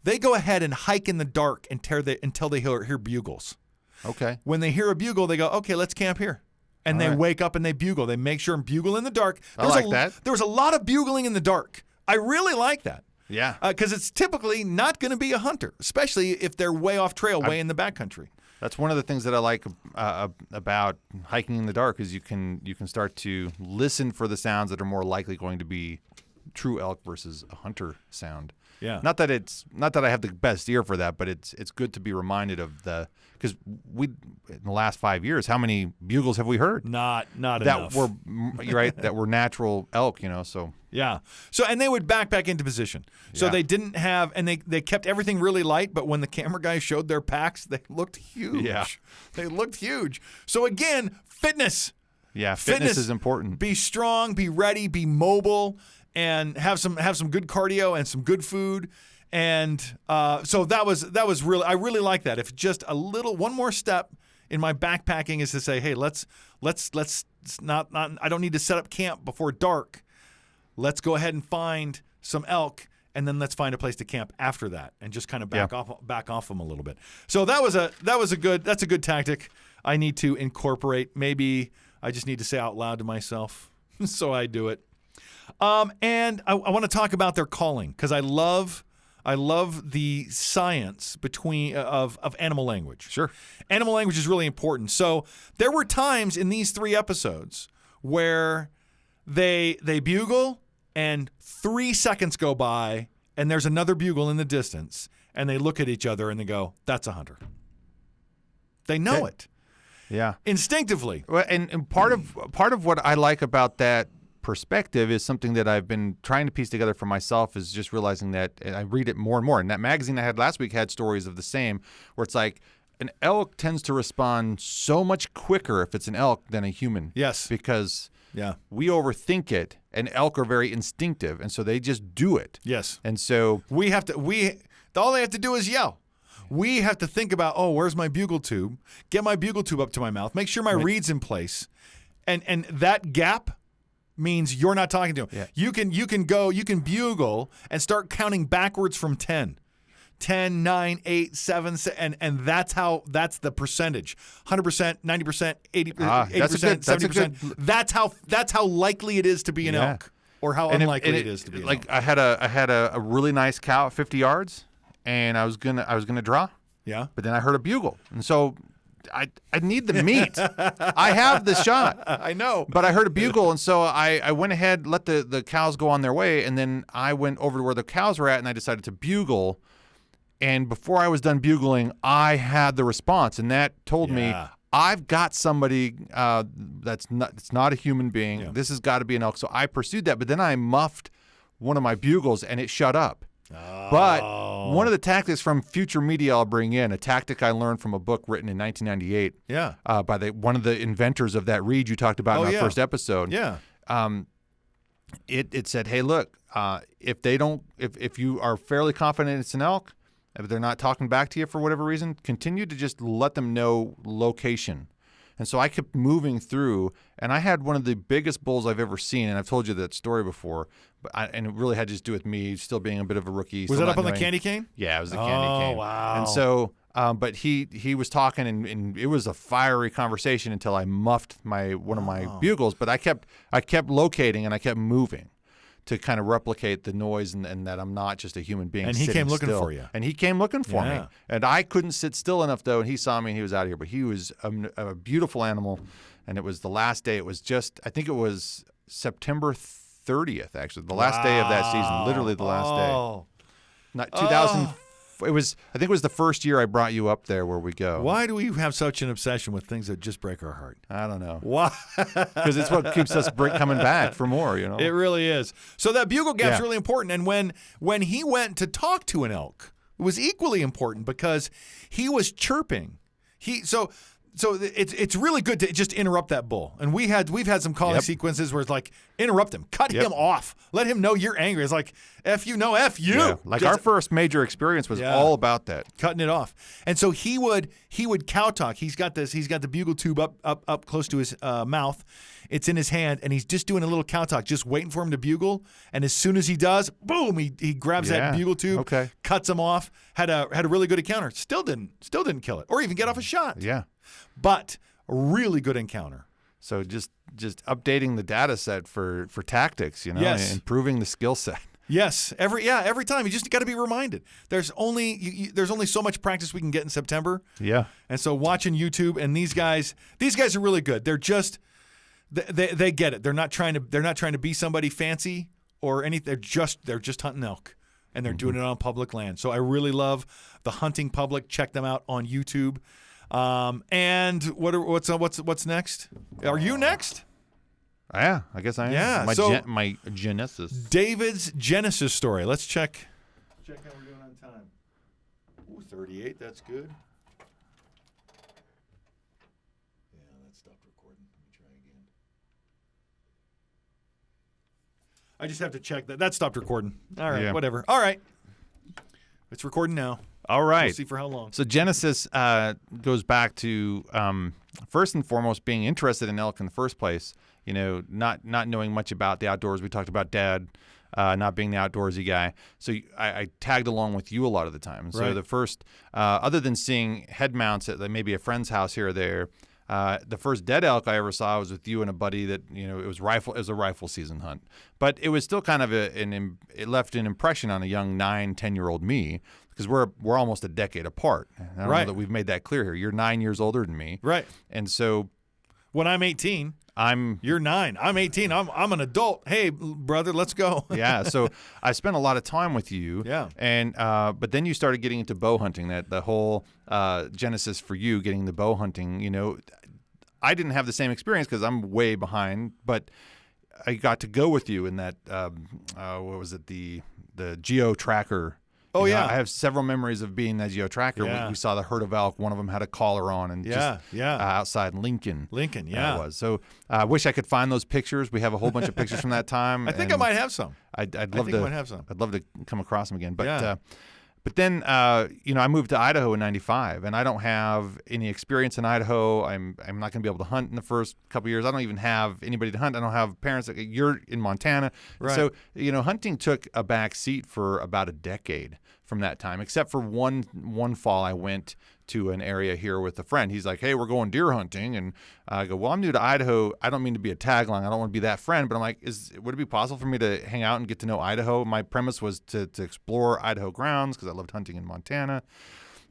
Speaker 1: They go ahead and hike in the dark until they hear bugles.
Speaker 2: Okay.
Speaker 1: When they hear a bugle, they go, okay, let's camp here. And they wake up and they bugle. They make sure and bugle in the dark.
Speaker 2: I like that.
Speaker 1: There was a lot of bugling in the dark. I really like that.
Speaker 2: Yeah.
Speaker 1: Because it's typically not going to be a hunter, especially if they're way off trail, way in the backcountry.
Speaker 2: That's one of the things that I like about hiking in the dark is you can start to listen for the sounds that are more likely going to be true elk versus a hunter sound.
Speaker 1: Yeah.
Speaker 2: Not that I have the best ear for that, but it's good to be reminded of because in the last 5 years, how many bugles have we heard?
Speaker 1: Not
Speaker 2: that
Speaker 1: enough.
Speaker 2: that were natural elk, so.
Speaker 1: Yeah. So, and they would back into position. So they didn't have, and they kept everything really light, but when the camera guys showed their packs, they looked huge.
Speaker 2: Yeah.
Speaker 1: They looked huge. So again, fitness.
Speaker 2: Yeah, fitness is important.
Speaker 1: Be strong, be ready, be mobile, and have some good cardio and some good food. And so that was really, I really like that. If just one more step in my backpacking is to say, hey, let's not I don't need to set up camp before dark. Let's go ahead and find some elk, and then let's find a place to camp after that, and just kind of back off them a little bit. So that's a good tactic. I need to incorporate. Maybe I just need to say out loud to myself, so I do it. And I want to talk about their calling because I love the science of animal language.
Speaker 2: Sure,
Speaker 1: animal language is really important. So there were times in these 3 episodes where they bugle. And 3 seconds go by, and there's another bugle in the distance, and they look at each other and they go, "That's a hunter." They know it, instinctively.
Speaker 2: Well, and part of what I like about that perspective is something that I've been trying to piece together for myself. Is just realizing that, and I read it more and more. And that magazine I had last week had stories of the same, where it's like an elk tends to respond so much quicker if it's an elk than a human.
Speaker 1: Yes,
Speaker 2: because. Yeah, we overthink it, and elk are very instinctive, and so they just do it.
Speaker 1: Yes,
Speaker 2: and so
Speaker 1: all they have to do is yell. We have to think about, where's my bugle tube? Get my bugle tube up to my mouth. Make sure my reed's in place, and that gap means you're not talking to him.
Speaker 2: Yeah.
Speaker 1: You can bugle and start counting backwards from 10. 10, 9, 8, 7, and that's the percentage. 100%, 90%, 80%, 70%. That's how likely it is to be an elk, or how unlikely it is to be an elk.
Speaker 2: I had a really nice cow at 50 yards, and I was gonna draw.
Speaker 1: Yeah.
Speaker 2: But then I heard a bugle, and so I need the meat. I have the shot.
Speaker 1: I know.
Speaker 2: But I heard a bugle, and so I went ahead, let the cows go on their way, and then I went over to where the cows were at, and I decided to bugle. And before I was done bugling, I had the response, and that told me I've got somebody it's not a human being. Yeah. This has got to be an elk. So I pursued that, but then I muffed one of my bugles, and it shut up. Oh. But one of the tactics from future media I'll bring in, a tactic I learned from a book written in 1998 by one of the inventors of that reed you talked about in our first episode.
Speaker 1: Yeah.
Speaker 2: It said, hey, look, if you are fairly confident it's an elk, if they're not talking back to you for whatever reason, continue to just let them know location. And so I kept moving through, and I had one of the biggest bulls I've ever seen, and I've told you that story before, and it really had to just do with me still being a bit of a rookie.
Speaker 1: Was that up on the candy cane?
Speaker 2: Yeah, it was the candy cane.
Speaker 1: Oh, wow.
Speaker 2: And so, but he was talking, and it was a fiery conversation until I muffed one of my bugles, but I kept locating, and I kept moving to kind of replicate the noise and that I'm not just a human being.
Speaker 1: And he came looking for you.
Speaker 2: And he came looking for me. And I couldn't sit still enough, though, and he saw me and he was out of here. But he was a beautiful animal, and it was the last day. It was I think it was September 30th, actually, the last day of that season, literally the last day. Not 2000. I think it was the first year I brought you up there where we go.
Speaker 1: Why do we have such an obsession with things that just break our heart?
Speaker 2: I don't know.
Speaker 1: Why?
Speaker 2: Because it's what keeps us coming back for more, you know?
Speaker 1: It really is. So that bugle gap's really important. And when he went to talk to an elk, it was equally important because he was chirping. So it's really good to just interrupt that bull. And we've had some calling sequences where it's like, interrupt him, cut him off, let him know you're angry. It's like, F you, no F you.
Speaker 2: Yeah. Like our first major experience was all about that.
Speaker 1: Cutting it off. And so he would cow talk. He's got the bugle tube up close to his mouth. It's in his hand, and he's just doing a little cow talk, just waiting for him to bugle. And as soon as he does, boom, he grabs that bugle tube, cuts him off, had a really good encounter. Still didn't kill it or even get off a shot.
Speaker 2: Yeah.
Speaker 1: But a really good encounter.
Speaker 2: So just updating the data set for tactics, improving the skill set.
Speaker 1: Yes, every time you just got to be reminded. There's only so much practice we can get in September.
Speaker 2: Yeah.
Speaker 1: And so watching YouTube, and these guys are really good. They're just they get it. They're not trying to be somebody fancy or anything. They're just hunting elk, and they're doing it on public land. So I really love the hunting public. Check them out on YouTube. And what's next? Are you next?
Speaker 2: Yeah, I guess I am.
Speaker 1: Yeah.
Speaker 2: My Genesis.
Speaker 1: David's Genesis story. Let's check how we're doing on time. Ooh, 38. That's good. Yeah, that stopped recording. Let me try again. I just have to check that. That stopped recording. All right, whatever. All right. It's recording now.
Speaker 2: All right.
Speaker 1: We'll see for how long.
Speaker 2: So Genesis goes back to first and foremost being interested in elk in the first place. Not knowing much about the outdoors. We talked about Dad not being the outdoorsy guy. So I tagged along with you a lot of the time. And so the first, other than seeing head mounts at maybe a friend's house here or there, the first dead elk I ever saw was with you and a buddy that, it was a rifle season hunt. But it was still kind of it left an impression on a young 9-10-year-old me. Because we're almost a decade apart. I don't know that we've made that clear here. You're 9 years older than me.
Speaker 1: Right.
Speaker 2: And so
Speaker 1: when I'm 18, you're 9. I'm 18. I'm an adult. Hey, brother, let's go.
Speaker 2: Yeah. So I spent a lot of time with you.
Speaker 1: Yeah.
Speaker 2: And but then you started getting into bow hunting. That the whole genesis for you getting the bow hunting. I didn't have the same experience because I'm way behind. But I got to go with you in that. What was it? The geo tracker.
Speaker 1: Oh, yeah.
Speaker 2: I have several memories of being that geo tracker. Yeah. We saw the herd of elk. One of them had a collar on, and outside Lincoln.
Speaker 1: Lincoln, yeah.
Speaker 2: It was. So I wish I could find those pictures. We have a whole bunch of pictures from that time.
Speaker 1: I think I might have some.
Speaker 2: I'd love to come across them again. But but then I moved to Idaho in '95, and I don't have any experience in Idaho. I'm not going to be able to hunt in the first couple of years. I don't even have anybody to hunt. I don't have parents. You're in Montana,
Speaker 1: right.
Speaker 2: So hunting took a back seat for about a decade from that time, except for one fall I went to an area here with a friend. He's like, hey, we're going deer hunting. And I go, well, I'm new to Idaho. I don't mean to be a tagline. I don't want to be that friend. But I'm like, would it be possible for me to hang out and get to know Idaho? My premise was to explore Idaho grounds because I loved hunting in Montana.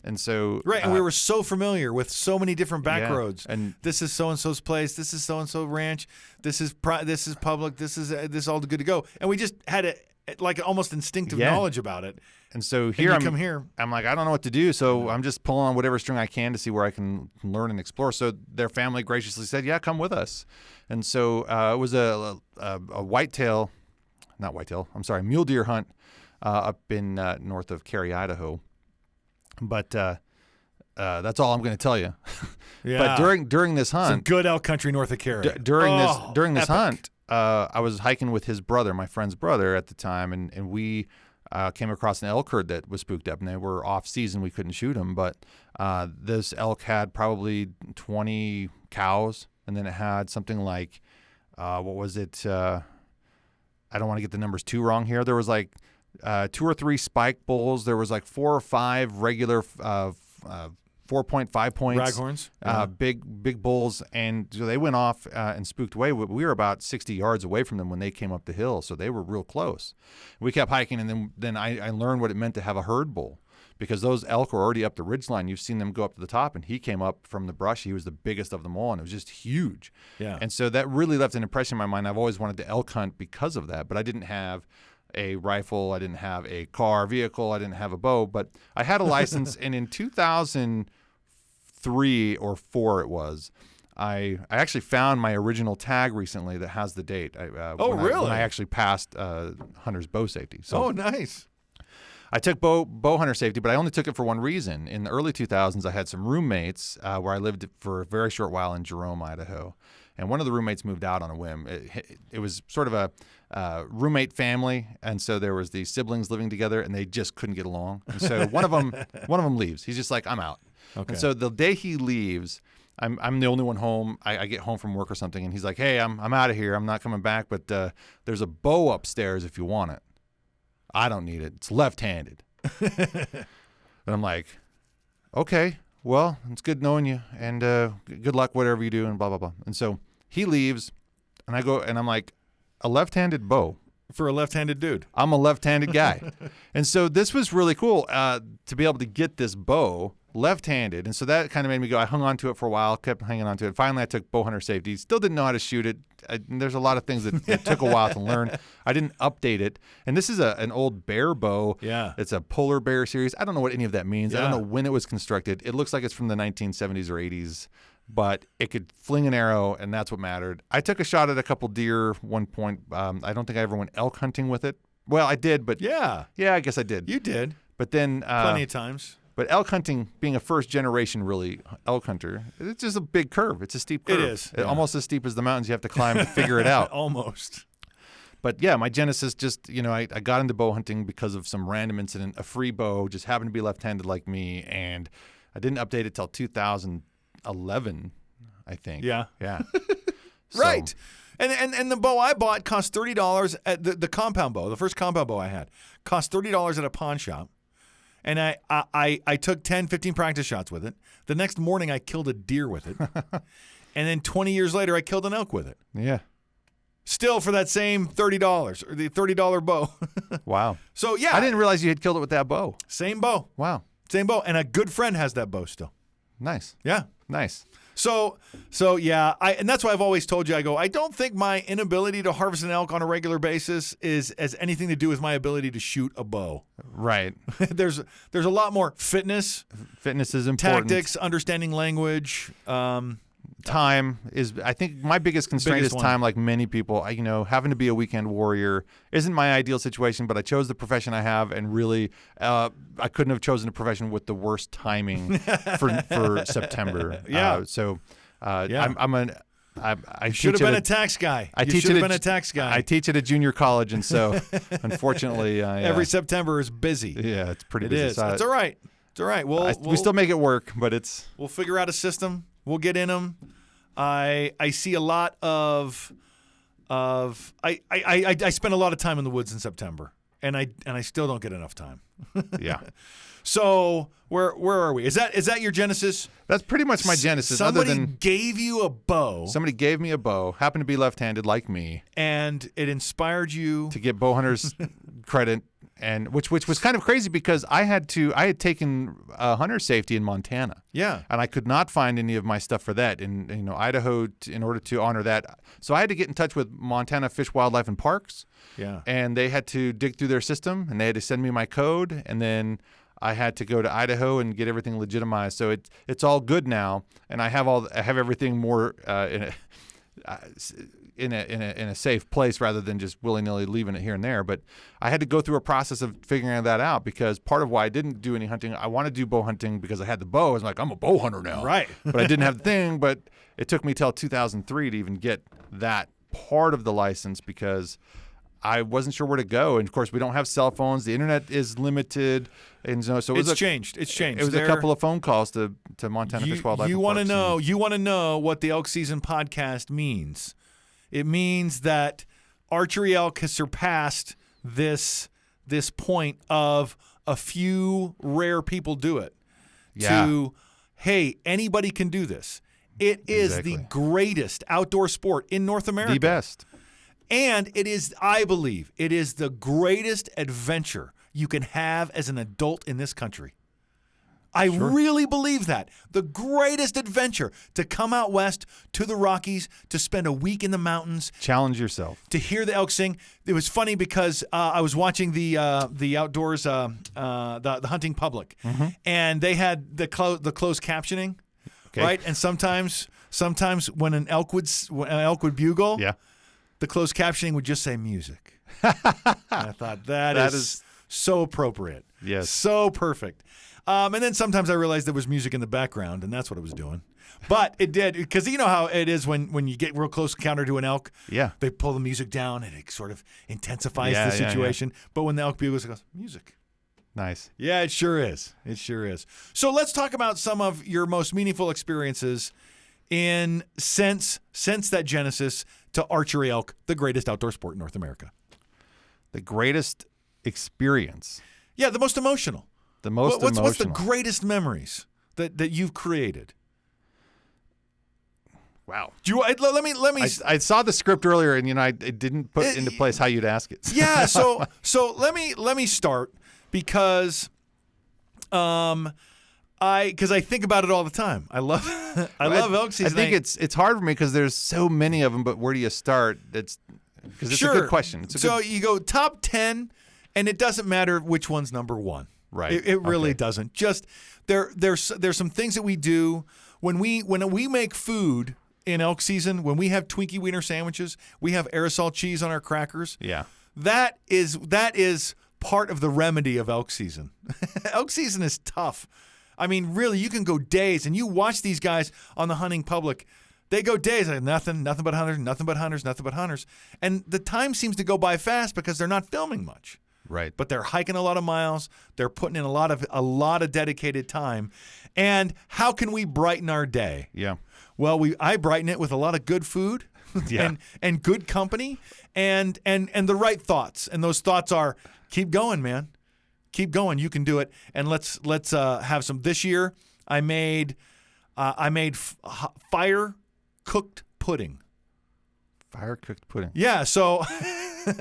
Speaker 2: And so
Speaker 1: Right, and we were so familiar with so many different back
Speaker 2: Yeah,
Speaker 1: roads.
Speaker 2: and-
Speaker 1: this is so and so's place. This is so and so ranch. This is public. This is all good to go. And we just had like almost instinctive
Speaker 2: Yeah.
Speaker 1: knowledge about it.
Speaker 2: And so
Speaker 1: And
Speaker 2: here
Speaker 1: you come here.
Speaker 2: I'm like, I don't know what to do. So I'm just pulling on whatever string I can to see where I can learn and explore. So their family graciously said, yeah, come with us. And so it was a mule deer hunt up in north of Cary, Idaho. But that's all I'm going to tell you.
Speaker 1: Yeah.
Speaker 2: But during this
Speaker 1: Some
Speaker 2: hunt,
Speaker 1: good elk country north of Cary.
Speaker 2: during this
Speaker 1: epic.
Speaker 2: hunt, I was hiking with his brother, my friend's brother at the time, and we came across an elk herd that was spooked up, and they were off season. We couldn't shoot them, but this elk had probably 20 cows, and then it had something like, what was it? I don't want to get the numbers too wrong here. There was like 2 or 3 spike bulls. There was like 4 or 5 regular 4.5 points.
Speaker 1: Raghorns. Yeah.
Speaker 2: Big bulls, and so they went off and spooked away. We were about 60 yards away from them when they came up the hill, so they were real close. We kept hiking, and then I learned what it meant to have a herd bull, because those elk were already up the ridgeline. You've seen them go up to the top, and he came up from the brush. He was the biggest of them all, and it was just huge.
Speaker 1: Yeah.
Speaker 2: And so that really left an impression in my mind. I've always wanted to elk hunt because of that, but I didn't have a rifle. I didn't have a vehicle. I didn't have a bow, but I had a license. And in 2003 or 4 it was, I actually found my original tag recently that has the date.
Speaker 1: Really?
Speaker 2: When I actually passed hunter's bow safety. So
Speaker 1: nice.
Speaker 2: I took bow hunter safety, but I only took it for one reason. In the early 2000s, I had some roommates where I lived for a very short while in Jerome, Idaho. And one of the roommates moved out on a whim. It was sort of a roommate family, and so there was the siblings living together, and they just couldn't get along. And so one of them leaves. He's just like, I'm out.
Speaker 1: Okay.
Speaker 2: And so the day he leaves, I'm the only one home. I get home from work or something, and he's like, hey, I'm out of here. I'm not coming back, but there's a bow upstairs if you want it. I don't need it. It's left-handed. And I'm like, okay. Well, it's good knowing you, and good luck whatever you do, and blah, blah, blah. And so he leaves, and I go, and I'm like, a left-handed bow.
Speaker 1: For a left-handed dude.
Speaker 2: I'm a left-handed guy. And so this was really cool to be able to get this bow left-handed. And so that kind of made me go, I hung on to it for a while, kept hanging on to it. Finally, I took bow hunter safety. Still didn't know how to shoot it. There's a lot of things that it took a while to learn. I didn't update it. And this is an old bear bow.
Speaker 1: Yeah.
Speaker 2: It's a polar bear series. I don't know what any of that means. I
Speaker 1: Yeah.
Speaker 2: don't know when it was constructed. It looks like it's from the 1970s or 80s, but it could fling an arrow, and that's what mattered. I took a shot at a couple deer one point. I don't think I ever went elk hunting with it. Well, I did, but
Speaker 1: Yeah.
Speaker 2: I guess I did.
Speaker 1: You did.
Speaker 2: But then
Speaker 1: Plenty of times.
Speaker 2: but elk hunting, being a first generation really elk hunter, it's just a big curve. It's a steep curve.
Speaker 1: It is, yeah.
Speaker 2: Almost as steep as the mountains you have to climb to figure it out.
Speaker 1: Almost.
Speaker 2: But yeah, my genesis just, I got into bow hunting because of some random incident. A free bow just happened to be left-handed like me, and I didn't update it till 2011, I think.
Speaker 1: Yeah.
Speaker 2: Yeah.
Speaker 1: Right. And the bow I bought cost $30 at the compound bow. The first compound bow I had cost $30 at a pawn shop. And I took 10, 15 practice shots with it. The next morning I killed a deer with it. And then 20 years later I killed an elk with it.
Speaker 2: Yeah.
Speaker 1: Still for that same $30 or the $30 bow.
Speaker 2: Wow.
Speaker 1: So yeah.
Speaker 2: I didn't realize you had killed it with that bow.
Speaker 1: Same bow.
Speaker 2: Wow.
Speaker 1: Same bow. And a good friend has that bow still.
Speaker 2: Nice.
Speaker 1: Yeah.
Speaker 2: Nice.
Speaker 1: So yeah, and that's why I've always told you, I don't think my inability to harvest an elk on a regular basis has anything to do with my ability to shoot a bow.
Speaker 2: Right.
Speaker 1: There's a lot more fitness,
Speaker 2: Fitness is important.
Speaker 1: tactics, understanding language.
Speaker 2: Time is, I think, my biggest constraint
Speaker 1: Biggest
Speaker 2: is
Speaker 1: one.
Speaker 2: time. Like many people, having to be a weekend warrior isn't my ideal situation, but I chose the profession I have, and really, I couldn't have chosen a profession with the worst timing for September.
Speaker 1: Yeah.
Speaker 2: Yeah. I
Speaker 1: Should have
Speaker 2: teach
Speaker 1: been
Speaker 2: at
Speaker 1: a tax guy.
Speaker 2: I
Speaker 1: You
Speaker 2: teach
Speaker 1: should have
Speaker 2: at
Speaker 1: been a tax guy.
Speaker 2: I teach at a junior college, and so unfortunately,
Speaker 1: Every September is busy.
Speaker 2: yeah, it's pretty
Speaker 1: It
Speaker 2: busy.
Speaker 1: is.
Speaker 2: So
Speaker 1: It's all right. It's all right.
Speaker 2: we still make it work, but it's
Speaker 1: We'll figure out a system. We'll get in them. I see a lot of I spend a lot of time in the woods in September, and I still don't get enough time.
Speaker 2: yeah.
Speaker 1: So where are we? Is that your genesis?
Speaker 2: That's pretty much my genesis.
Speaker 1: Somebody
Speaker 2: other than
Speaker 1: gave you a bow,
Speaker 2: somebody gave me a bow, happened to be left-handed like me,
Speaker 1: and it inspired you.
Speaker 2: to get bow hunters credit and which was kind of crazy because I had taken hunter safety in Montana.
Speaker 1: Yeah.
Speaker 2: And I could not find any of my stuff for that in Idaho in order to honor that. So I had to get in touch with Montana Fish, Wildlife, and Parks.
Speaker 1: Yeah.
Speaker 2: And they had to dig through their system, and they had to send me my code, and then I had to go to Idaho and get everything legitimized. So it's all good now, and I have everything more in a safe place rather than just willy-nilly leaving it here and there. But I had to go through a process of figuring that out because part of why I didn't do any hunting, I want to do bow hunting because I had the bow. I was like, I'm a bow hunter now.
Speaker 1: Right.
Speaker 2: But I didn't have the thing. But it took me till 2003 to even get that part of the license because I wasn't sure where to go. And, of course, we don't have cell phones. The internet is limited. And so
Speaker 1: it's changed. It's changed.
Speaker 2: It was a couple of phone calls to Montana Fish, Wildlife, and Parks.
Speaker 1: You want to know what the Elk Season Podcast means. It means that archery elk has surpassed this point of a few rare people do it.
Speaker 2: Yeah.
Speaker 1: To, hey, anybody can do this. It is the greatest outdoor sport in North America.
Speaker 2: The best.
Speaker 1: And it is, I believe, it is the greatest adventure you can have as an adult in this country. I really believe that. The greatest adventure to come out west to the Rockies, to spend a week in the mountains.
Speaker 2: Challenge yourself.
Speaker 1: To hear the elk sing. It was funny because I was watching the outdoors, the hunting public, and they had the closed captioning, right? And sometimes when an elk would bugle, the closed captioning would just say music. And I thought that is so appropriate.
Speaker 2: Yes.
Speaker 1: So perfect. And then sometimes I realized there was music in the background, and that's what it was doing. But it did, because you know how it is when you get real close encounter to an elk.
Speaker 2: Yeah.
Speaker 1: They pull the music down, and it sort of intensifies the situation. Yeah. But when the elk bugles, it goes, music.
Speaker 2: Nice.
Speaker 1: Yeah, it sure is. It sure is. So let's talk about some of your most meaningful experiences since that genesis to archery elk, the greatest outdoor sport in North America.
Speaker 2: The greatest experience.
Speaker 1: Yeah, the most emotional.
Speaker 2: The most emotional.
Speaker 1: What's the greatest memories that you've created?
Speaker 2: Wow.
Speaker 1: Let me.
Speaker 2: I saw the script earlier, and I didn't put into place how you'd ask it.
Speaker 1: Yeah. So let me start because I think about it all the time. I love elk season.
Speaker 2: I think it's hard for me because there's so many of them. But where do you start? It's a good question.
Speaker 1: You go top 10, and it doesn't matter which one's number one.
Speaker 2: Right.
Speaker 1: It really doesn't. Just there's some things that we do when we make food in elk season. When we have Twinkie Wiener sandwiches, we have aerosol cheese on our crackers.
Speaker 2: Yeah.
Speaker 1: That is part of the remedy of elk season. Elk season is tough. I mean, really, you can go days, and you watch these guys on the hunting public. They go days like nothing but hunters, nothing but hunters, nothing but hunters, and the time seems to go by fast because they're not filming much.
Speaker 2: Right.
Speaker 1: But they're hiking a lot of miles. They're putting in a lot of dedicated time. And how can we brighten our day?
Speaker 2: Yeah.
Speaker 1: Well, I brighten it with a lot of good food and good company and the right thoughts. And those thoughts are, keep going, man. Keep going. You can do it. And let's have some. This year I made fire cooked pudding.
Speaker 2: Fire cooked pudding.
Speaker 1: Yeah, so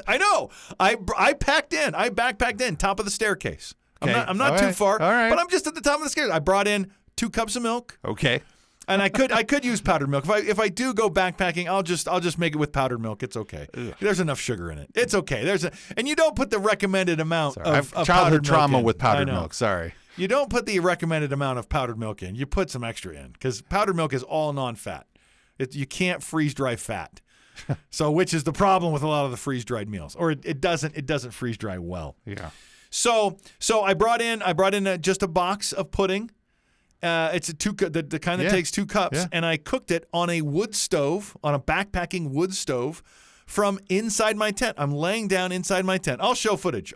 Speaker 1: I know. I backpacked in top of the staircase.
Speaker 2: Okay.
Speaker 1: I'm not too far,
Speaker 2: All right.
Speaker 1: but I'm just at the top of the stairs. I brought in 2 cups of milk.
Speaker 2: Okay.
Speaker 1: And I could use powdered milk. If I do go backpacking, I'll just make it with powdered milk. It's okay. Ugh. There's enough sugar in it. It's okay. And you don't put the recommended amount of
Speaker 2: childhood trauma
Speaker 1: milk
Speaker 2: with powdered milk. Sorry.
Speaker 1: You don't put the recommended amount of powdered milk in. You put some extra in because powdered milk is all non-fat. You can't freeze dry fat. So, which is the problem with a lot of the freeze dried meals, or it doesn't freeze dry well.
Speaker 2: Yeah.
Speaker 1: So I brought in just a box of pudding. It's the kind that takes 2 cups, and I cooked it on a wood stove, on a backpacking wood stove, from inside my tent. I'm laying down inside my tent. I'll show footage,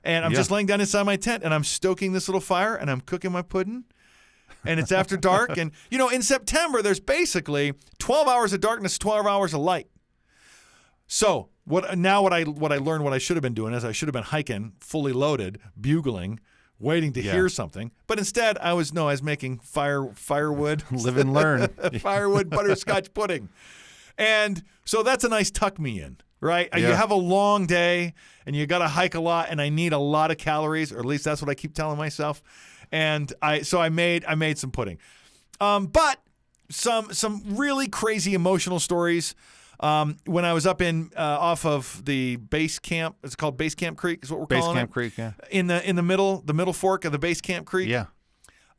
Speaker 1: and I'm just laying down inside my tent, and I'm stoking this little fire, and I'm cooking my pudding. And it's after dark, and in September there's basically 12 hours of darkness, 12 hours of light. So what I learned, what I should have been doing is I should have been hiking, fully loaded, bugling, waiting to hear something. But instead, I was making firewood,
Speaker 2: live and learn,
Speaker 1: firewood butterscotch pudding, and so that's a nice tuck me in. right?
Speaker 2: Yeah.
Speaker 1: You have a long day and you got to hike a lot, and I need a lot of calories, or at least that's what I keep telling myself. And I made some pudding. But some really crazy emotional stories. When I was up in off of the base camp, it's called Base Camp Creek, is what we're calling it.
Speaker 2: Base Camp Creek, yeah.
Speaker 1: In the middle fork of the Base Camp Creek.
Speaker 2: Yeah.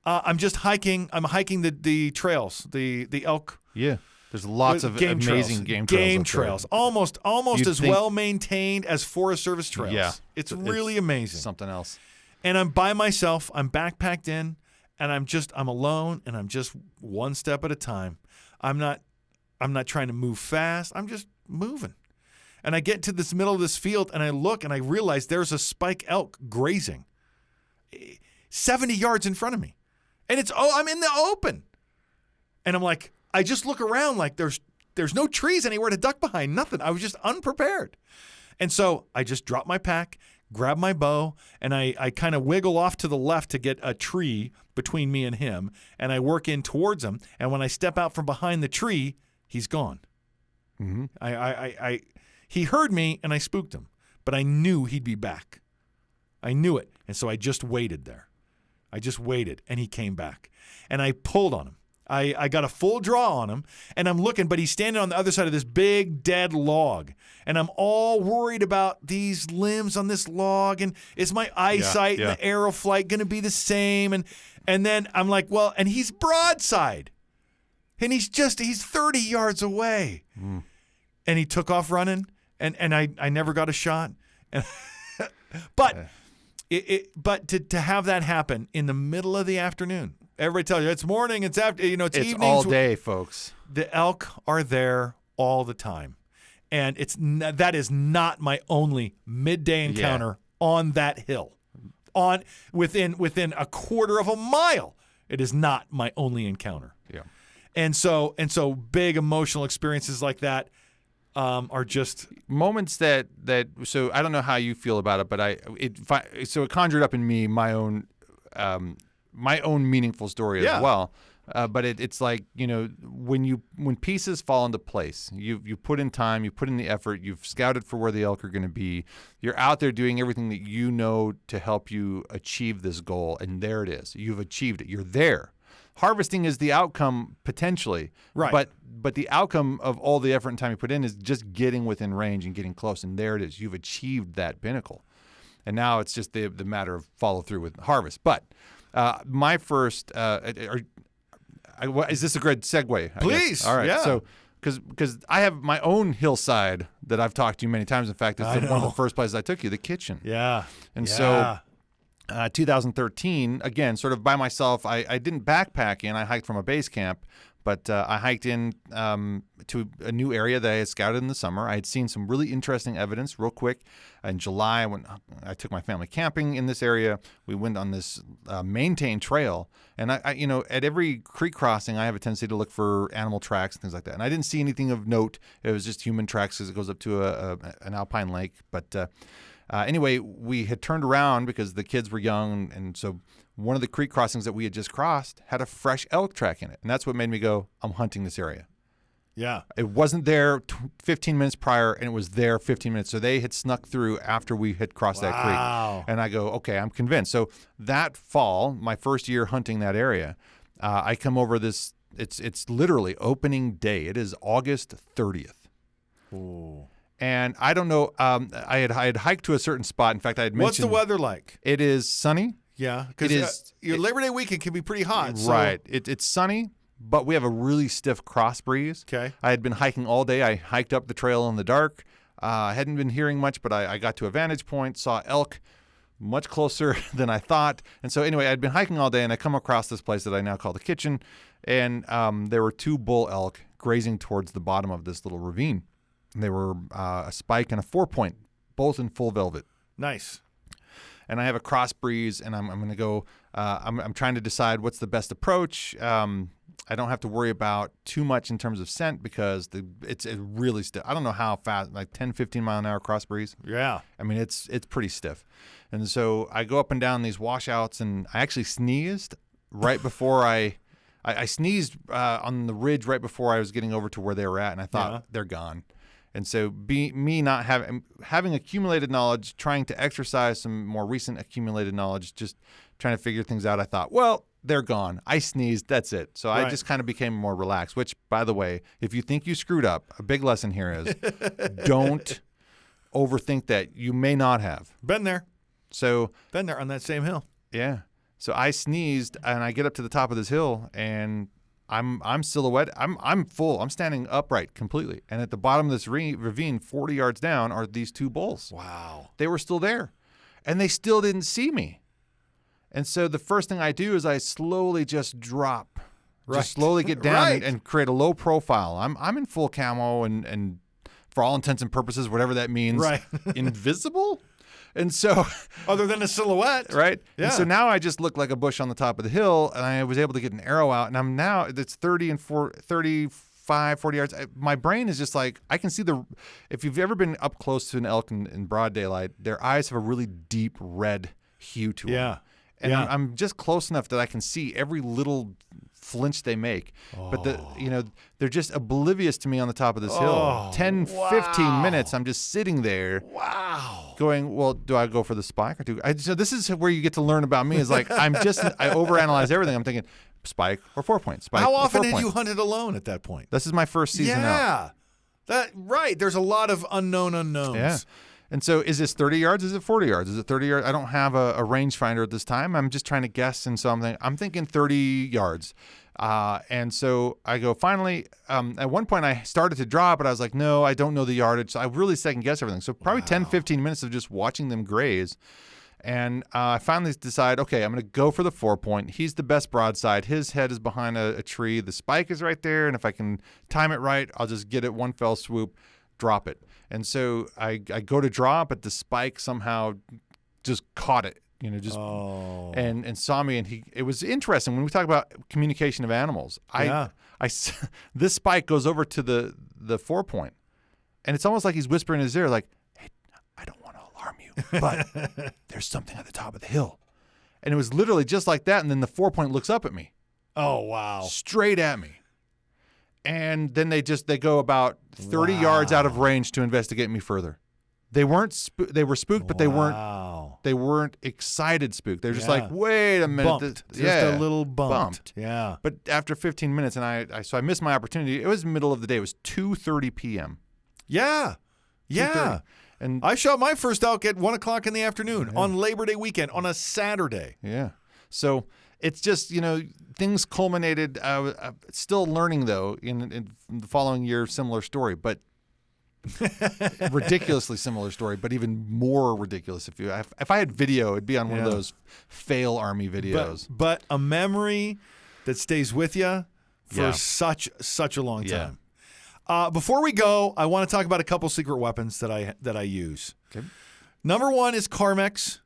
Speaker 1: I'm just hiking. I'm hiking the trails, the elk.
Speaker 2: Yeah. There's lots of
Speaker 1: game
Speaker 2: amazing
Speaker 1: trails.
Speaker 2: game trails.
Speaker 1: Almost
Speaker 2: You'd
Speaker 1: as
Speaker 2: think-
Speaker 1: well maintained as Forest Service trails.
Speaker 2: Yeah.
Speaker 1: It's really amazing.
Speaker 2: Something else.
Speaker 1: And I'm by myself. I'm backpacked in, and I'm alone, and I'm just one step at a time. I'm not trying to move fast. I'm just moving. And I get to this middle of this field, and I look, and I realize there's a spike elk grazing 70 yards in front of me. And I'm in the open. And I'm like, I just look around like there's no trees anywhere to duck behind, nothing. I was just unprepared. And so I just drop my pack, grab my bow, and I kind of wiggle off to the left to get a tree between me and him, and I work in towards him. And when I step out from behind the tree, he's gone.
Speaker 2: Mm-hmm.
Speaker 1: He heard me, and I spooked him, but I knew he'd be back. I knew it, and so I just waited there. I just waited, and he came back, and I pulled on him. I got a full draw on him, and I'm looking, but he's standing on the other side of this big dead log, and I'm all worried about these limbs on this log, and is my eyesight and the arrow flight going to be the same? And then I'm like, well, and he's broadside, and he's 30 yards away, and he took off running, and I never got a shot, but to have that happen in the middle of the afternoon. Everybody tells you it's morning, it's after, it's evenings.
Speaker 2: It's all day, folks.
Speaker 1: The elk are there all the time, and that is not my only midday encounter on that hill. Within a quarter of a mile, it is not my only encounter.
Speaker 2: Yeah,
Speaker 1: and so big emotional experiences like that are just
Speaker 2: moments that. So I don't know how you feel about it, but it conjured up in me my own meaningful story as well. But it's like, when pieces fall into place, you put in time, you put in the effort, you've scouted for where the elk are going to be. You're out there doing everything that you know to help you achieve this goal, and there it is. You've achieved it. You're there. Harvesting is the outcome potentially,
Speaker 1: right?
Speaker 2: But the outcome of all the effort and time you put in is just getting within range and getting close, and there it is. You've achieved that pinnacle, and now it's just the matter of follow through with harvest. But my first, is this a good segue?
Speaker 1: Please.
Speaker 2: All right.
Speaker 1: Yeah.
Speaker 2: So, because I have my own hillside that I've talked to you many times. In fact, it's one of the first places I took you, the kitchen.
Speaker 1: Yeah.
Speaker 2: And so, 2013, again, sort of by myself. I didn't backpack in. I hiked from a base camp, but I hiked in to a new area that I had scouted in the summer. I had seen some really interesting evidence real quick. In July, when I took my family camping in this area, we went on this maintained trail. And I at every creek crossing, I have a tendency to look for animal tracks and things like that. And I didn't see anything of note. It was just human tracks as it goes up to an alpine lake. But anyway, we had turned around because the kids were young. And so one of the creek crossings that we had just crossed had a fresh elk track in it. And that's what made me go, I'm hunting this area.
Speaker 1: Yeah.
Speaker 2: It wasn't there 15 minutes prior, and it was there 15 minutes. So they had snuck through after we had crossed that creek. And I go, okay, I'm convinced. So that fall, my first year hunting that area, I come over this. It's literally opening day. It is August 30th.
Speaker 1: Ooh.
Speaker 2: And I don't know. I had hiked to a certain spot. In fact, I had mentioned.
Speaker 1: What's the weather like?
Speaker 2: It is sunny.
Speaker 1: Yeah, because your Labor Day weekend can be pretty hot.
Speaker 2: Right. It's sunny. But we have a really stiff cross breeze.
Speaker 1: Okay.
Speaker 2: I had been hiking all day. I hiked up the trail in the dark. I hadn't been hearing much, but I got to a vantage point, saw elk much closer than I thought. And so anyway, I'd been hiking all day, and I come across this place that I now call the kitchen. And there were two bull elk grazing towards the bottom of this little ravine. And they were a spike and a 4-point, both in full velvet.
Speaker 1: Nice.
Speaker 2: And I have a cross breeze, and I'm going to go. I'm trying to decide what's the best approach. I don't have to worry about too much in terms of scent because it's really stiff. I don't know how fast, like 10, 15 mile an hour cross breeze.
Speaker 1: Yeah.
Speaker 2: I mean, it's pretty stiff. And so I go up and down these washouts, and I actually sneezed right before I sneezed on the ridge right before I was getting over to where they were at, and I thought they're gone. And so me not having accumulated knowledge, trying to exercise some more recent accumulated knowledge, just trying to figure things out, I thought, well, they're gone. I sneezed. That's it. So I just kind of became more relaxed, which, by the way, if you think you screwed up, a big lesson here is don't overthink that. You may not have.
Speaker 1: Been there.
Speaker 2: So
Speaker 1: Been there on that same hill.
Speaker 2: Yeah. So I sneezed, and I get up to the top of this hill, and I'm silhouette. I'm full. I'm standing upright completely. And at the bottom of this ravine, 40 yards down, are these two bulls.
Speaker 1: Wow.
Speaker 2: They were still there, and they still didn't see me. And so the first thing I do is I slowly just drop, just slowly get down and create a low profile. I'm in full camo and for all intents and purposes, whatever that means, invisible. And so,
Speaker 1: other than a silhouette,
Speaker 2: right?
Speaker 1: Yeah.
Speaker 2: And so now I just look like a bush on the top of the hill, and I was able to get an arrow out. And it's 35, 40 yards. My brain is just like, I can see if you've ever been up close to an elk in broad daylight, their eyes have a really deep red hue to them.
Speaker 1: Yeah.
Speaker 2: And I'm just close enough that I can see every little flinch they make. But they're just oblivious to me on the top of this hill. 10, 15 minutes, I'm just sitting there.
Speaker 1: Wow.
Speaker 2: Going, well, do I go for the spike or so this is where you get to learn about me, is like I overanalyze everything. I'm thinking spike or 4-point, spike.
Speaker 1: How often had you hunted alone at that point?
Speaker 2: This is my first season out.
Speaker 1: There's a lot of unknowns.
Speaker 2: Yeah. And so is this 30 yards? Is it 40 yards? Is it 30 yards? I don't have a rangefinder at this time. I'm just trying to guess. And so I'm thinking 30 yards. And so I go, finally, at one point I started to draw, but I was like, no, I don't know the yardage. So I really second guess everything. So probably 10, 15 minutes of just watching them graze. And I finally decide, okay, I'm going to go for the 4-point. He's the best broadside. His head is behind a tree. The spike is right there. And if I can time it right, I'll just get it one fell swoop, drop it. And so I go to draw, but the spike somehow just caught it, and saw me. And it was interesting when we talk about communication of animals. This spike goes over to the 4-point, and it's almost like he's whispering in his ear, like, "Hey, I don't want to alarm you, but there's something at the top of the hill." And it was literally just like that. And then the 4-point looks up at me.
Speaker 1: Oh, wow.
Speaker 2: Straight at me. And then they go about 30 yards out of range to investigate me further. They weren't they were spooked, but they weren't excited spooked. They're just like, wait a minute,
Speaker 1: bumped. A little bumped. Yeah.
Speaker 2: But after 15 minutes, and I missed my opportunity. It was middle of the day. It was 2:30 p.m.
Speaker 1: Yeah. Yeah.
Speaker 2: And
Speaker 1: I shot my first elk at 1:00 in the afternoon on Labor Day weekend on a Saturday.
Speaker 2: Yeah. So it's just, things culminated. Still learning, though, in the following year, similar story, but ridiculously similar story, but even more ridiculous. If I had video, it'd be on one of those fail Army videos.
Speaker 1: But a memory that stays with you for such a long time. Before we go, I want to talk about a couple secret weapons that I use. Okay. Number one is Carmex.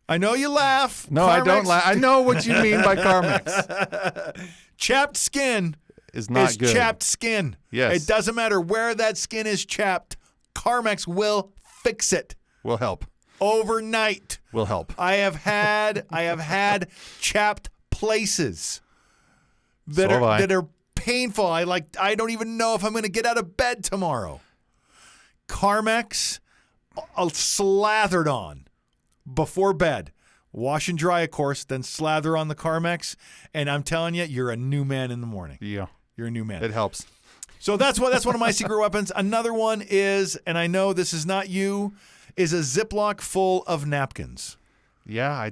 Speaker 1: I know you laugh.
Speaker 2: No,
Speaker 1: Carmex.
Speaker 2: I don't laugh. I know what you mean by Carmex.
Speaker 1: Chapped skin
Speaker 2: is not good.
Speaker 1: Chapped skin.
Speaker 2: Yes.
Speaker 1: It doesn't matter where that skin is chapped. Carmex will fix it.
Speaker 2: Will help.
Speaker 1: Overnight.
Speaker 2: Will help.
Speaker 1: I have had chapped places that are painful. I don't even know if I'm going to get out of bed tomorrow. Carmex, slathered on before bed. Wash and dry, of course, then slather on the Carmex, and I'm telling you, you're a new man in the morning.
Speaker 2: Yeah.
Speaker 1: You're a new man.
Speaker 2: It helps.
Speaker 1: So that's one of my secret weapons. Another one is, and I know this is not you, is a Ziploc full of napkins.
Speaker 2: Yeah,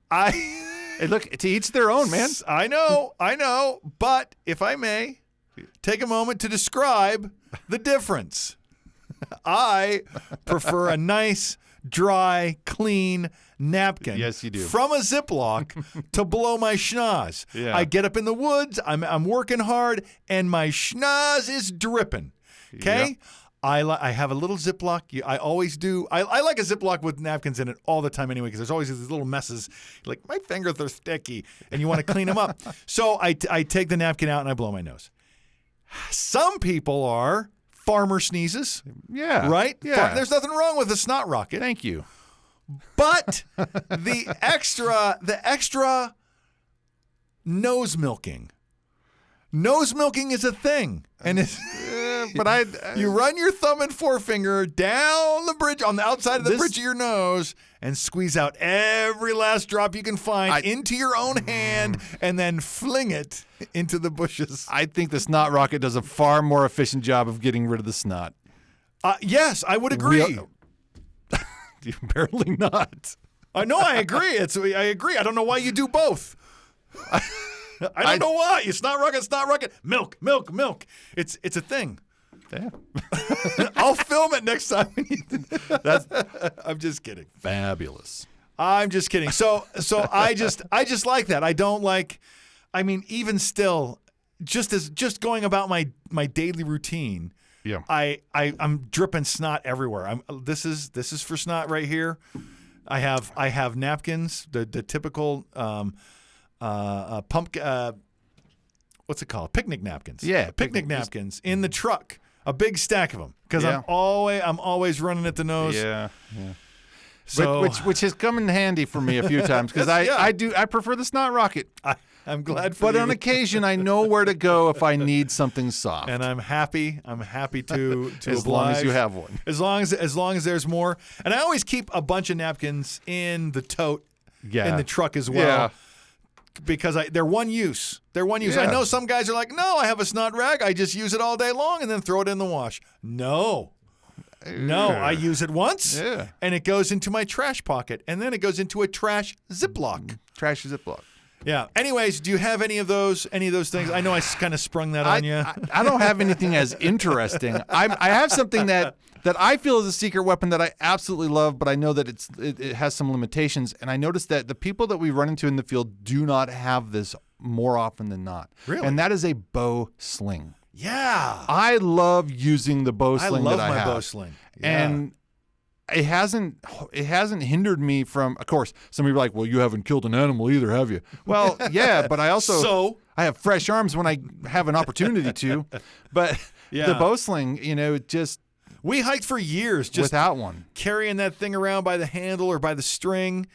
Speaker 2: Hey, look, to each their own, man.
Speaker 1: I know, but if I may, take a moment to describe the difference. I prefer a nice, dry, clean napkin.
Speaker 2: Yes, you do.
Speaker 1: From a Ziploc to blow my schnoz.
Speaker 2: Yeah.
Speaker 1: I get up in the woods, I'm working hard, and my schnoz is dripping. Okay? Yep. I have a little Ziploc. I always do. I like a Ziploc with napkins in it all the time anyway, because there's always these little messes. Like, my fingers are sticky, and you want to clean them up. So I take the napkin out and I blow my nose. Some people are farmer sneezes.
Speaker 2: Yeah.
Speaker 1: Right?
Speaker 2: Yeah.
Speaker 1: There's nothing wrong with a snot rocket.
Speaker 2: Thank you.
Speaker 1: But the extra nose milking. Nose milking is a thing. And it's...
Speaker 2: but
Speaker 1: you run your thumb and forefinger down the bridge on the outside of the bridge of your nose and squeeze out every last drop you can find into your own hand and then fling it into the bushes.
Speaker 2: I think the snot rocket does a far more efficient job of getting rid of the snot.
Speaker 1: Yes, I would agree.
Speaker 2: Apparently not.
Speaker 1: No, I agree. I agree. I don't know why you do both. I don't know why. You snot rocket, milk. It's a thing.
Speaker 2: Yeah.
Speaker 1: I'll film it next time. I'm just kidding.
Speaker 2: Fabulous.
Speaker 1: I'm just kidding. So I just like that. I don't like. I mean, even still, just going about my daily routine.
Speaker 2: Yeah.
Speaker 1: I'm dripping snot everywhere. This is for snot right here. I have napkins, the typical pumpkin. What's it called? Picnic napkins.
Speaker 2: Yeah,
Speaker 1: picnic napkins in the truck. A big stack of them because I'm always running at the nose.
Speaker 2: Yeah.
Speaker 1: So
Speaker 2: which has come in handy for me a few times because I prefer the snot rocket.
Speaker 1: I'm glad for
Speaker 2: but
Speaker 1: you.
Speaker 2: on occasion I know where to go if I need something soft.
Speaker 1: And I'm happy to
Speaker 2: as long as you have one.
Speaker 1: As long as there's more. And I always keep a bunch of napkins in the tote in the truck as well.
Speaker 2: Yeah.
Speaker 1: Because they're one use.
Speaker 2: Yeah.
Speaker 1: I know some guys are like, no, I have a snot rag. I just use it all day long and then throw it in the wash. No, I use it once and it goes into my trash pocket and then it goes into a trash Ziploc.
Speaker 2: Trash Ziploc.
Speaker 1: Yeah. Anyways, do you have any of those things? I know I kind of sprung that on you.
Speaker 2: I don't have anything as interesting. I have something that I feel is a secret weapon that I absolutely love, but I know that it has some limitations. And I noticed that the people that we run into in the field do not have this more often than not.
Speaker 1: Really?
Speaker 2: And that is a bow sling.
Speaker 1: Yeah.
Speaker 2: I love using the bow sling that I have.
Speaker 1: I love my bow sling. Yeah.
Speaker 2: And it hasn't hindered me from, of course, some people are like, well, you haven't killed an animal either, have you? Well, yeah, but I also I have fresh arms when I have an opportunity to. But the bow sling,
Speaker 1: we hiked for years just
Speaker 2: without one,
Speaker 1: carrying that thing around by the handle or by the string,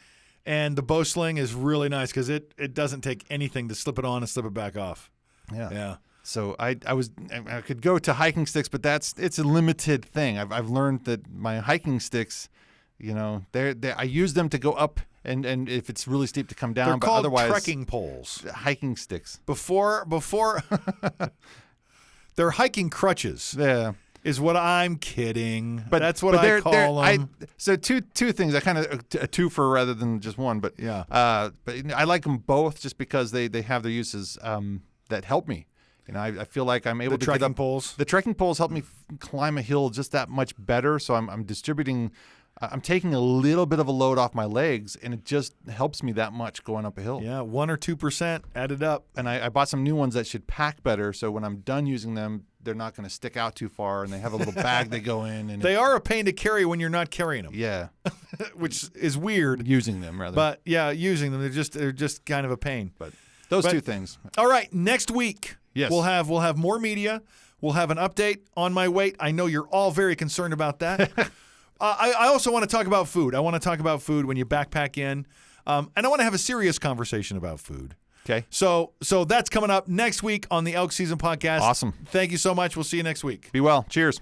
Speaker 1: and the bow sling is really nice because it doesn't take anything to slip it on and slip it back off. Yeah.
Speaker 2: So I could go to hiking sticks, but it's a limited thing. I've learned that my hiking sticks, I use them to go up and if it's really steep to come down.
Speaker 1: They're
Speaker 2: but
Speaker 1: called
Speaker 2: otherwise,
Speaker 1: trekking poles.
Speaker 2: Hiking sticks.
Speaker 1: Before they're hiking crutches.
Speaker 2: Yeah.
Speaker 1: Is what I'm kidding. But that's what I call them.
Speaker 2: So two things. I kind of a twofer rather than just one. But
Speaker 1: yeah.
Speaker 2: But I like them both just because they have their uses that help me. I feel like I'm able to get up.
Speaker 1: Poles.
Speaker 2: The trekking poles help me climb a hill just that much better. So I'm distributing. I'm taking a little bit of a load off my legs, and it just helps me that much going up a hill.
Speaker 1: Yeah, 1 or 2% added up.
Speaker 2: And I bought some new ones that should pack better. So when I'm done using them, they're not going to stick out too far, and they have a little bag they go in. And
Speaker 1: they are a pain to carry when you're not carrying them.
Speaker 2: Yeah,
Speaker 1: which is weird.
Speaker 2: Using them rather,
Speaker 1: but yeah, using them they're just kind of a pain.
Speaker 2: But those two things.
Speaker 1: All right, next week
Speaker 2: yes,
Speaker 1: we'll have more media. We'll have an update on my weight. I know you're all very concerned about that. I also want to talk about food. I want to talk about food when you backpack in, and I want to have a serious conversation about food.
Speaker 2: Okay.
Speaker 1: So that's coming up next week on the Elk Season Podcast.
Speaker 2: Awesome.
Speaker 1: Thank you so much. We'll see you next week.
Speaker 2: Be well. Cheers.